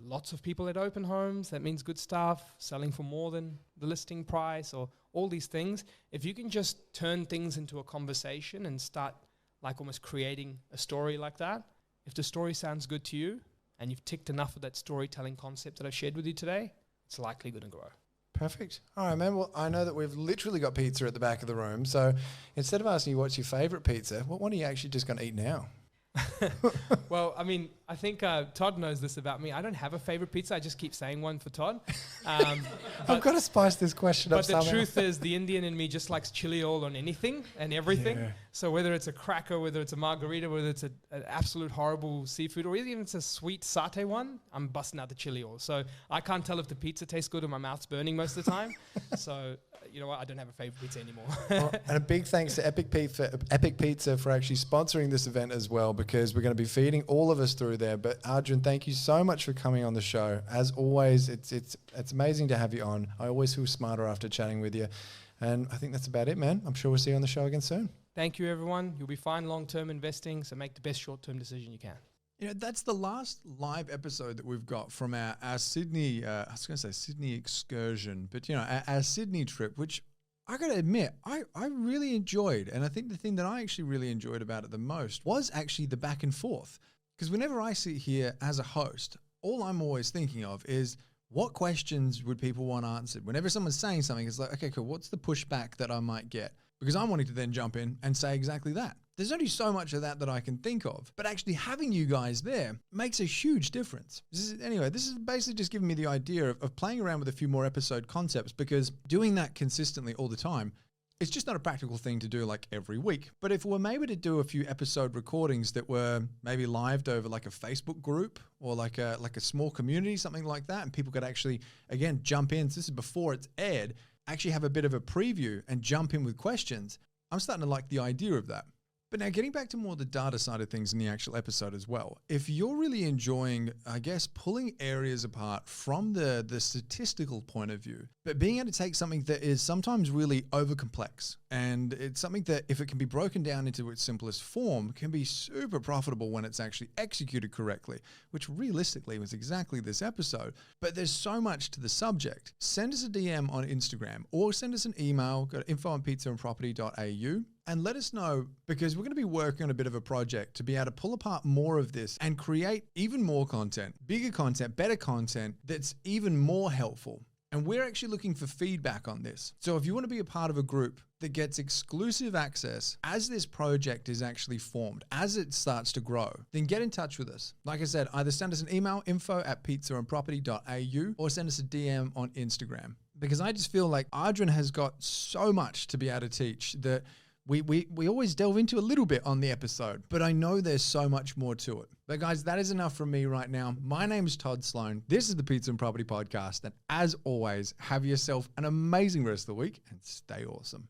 Lots of people at open homes, that means good stuff, selling for more than the listing price, or all these things. If you can just turn things into a conversation and start like almost creating a story like that, if the story sounds good to you and you've ticked enough of that storytelling concept that I've shared with you today, it's likely going to grow. Perfect. All right, man. Well, I know that we've literally got pizza at the back of the room. So instead of asking you what's your favorite pizza, what one are you actually just going to eat now? Well, I mean, I think Todd knows this about me. I don't have a favorite pizza. I just keep saying one for Todd. I've got to spice this question up But the somehow. truth is, the Indian in me just likes chili oil on anything and everything. Yeah. So whether it's a cracker, whether it's a margarita, whether it's an absolute horrible seafood, or even if it's a sweet satay one, I'm busting out the chili oil. So I can't tell if the pizza tastes good or my mouth's burning most of the time. So you know what? I don't have a favorite pizza anymore. Well, and a big thanks to Epic Pizza for actually sponsoring this event as well, because we're going to be feeding all of us through there. But Arjun, thank you so much for coming on the show. As always, it's amazing to have you on. I always feel smarter after chatting with you. And I think that's about it, man. I'm sure we'll see you on the show again soon. Thank you, everyone. You'll be fine long-term investing, so make the best short-term decision you can. You know, that's the last live episode that we've got from our Sydney, I was going to say Sydney excursion, but, you know, our Sydney trip, which I got to admit, I really enjoyed. And I think the thing that I actually really enjoyed about it the most was actually the back and forth. Because whenever I sit here as a host, all I'm always thinking of is what questions would people want answered? Whenever someone's saying something, it's like, okay, cool, what's the pushback that I might get? Because I'm wanting to then jump in and say exactly that. There's only so much of that I can think of, but actually having you guys there makes a huge difference. This is basically just giving me the idea of playing around with a few more episode concepts, because doing that consistently all the time, it's just not a practical thing to do like every week. But if we're maybe to do a few episode recordings that were maybe lived over like a Facebook group or like a small community, something like that, and people could actually, again, jump in. So this is before it's aired, actually have a bit of a preview and jump in with questions. I'm starting to like the idea of that. But now getting back to more the data side of things in the actual episode as well, if you're really enjoying, I guess, pulling areas apart from the statistical point of view, but being able to take something that is sometimes really over complex, and it's something that if it can be broken down into its simplest form, can be super profitable when it's actually executed correctly, which realistically was exactly this episode. But there's so much to the subject. Send us a DM on Instagram or send us an email, go to info@pizzaandproperty.au. And let us know, because we're going to be working on a bit of a project to be able to pull apart more of this and create even more content, bigger content, better content that's even more helpful. And we're actually looking for feedback on this. So if you want to be a part of a group that gets exclusive access as this project is actually formed, as it starts to grow, then get in touch with us. Like I said, either send us an email, info@pizzaandproperty.au, or send us a DM on Instagram. Because I just feel like Arjun has got so much to be able to teach that we always delve into a little bit on the episode, but I know there's so much more to it. But guys, that is enough from me right now. My name is Todd Sloan. This is the Pizza and Property Podcast. And as always, have yourself an amazing rest of the week and stay awesome.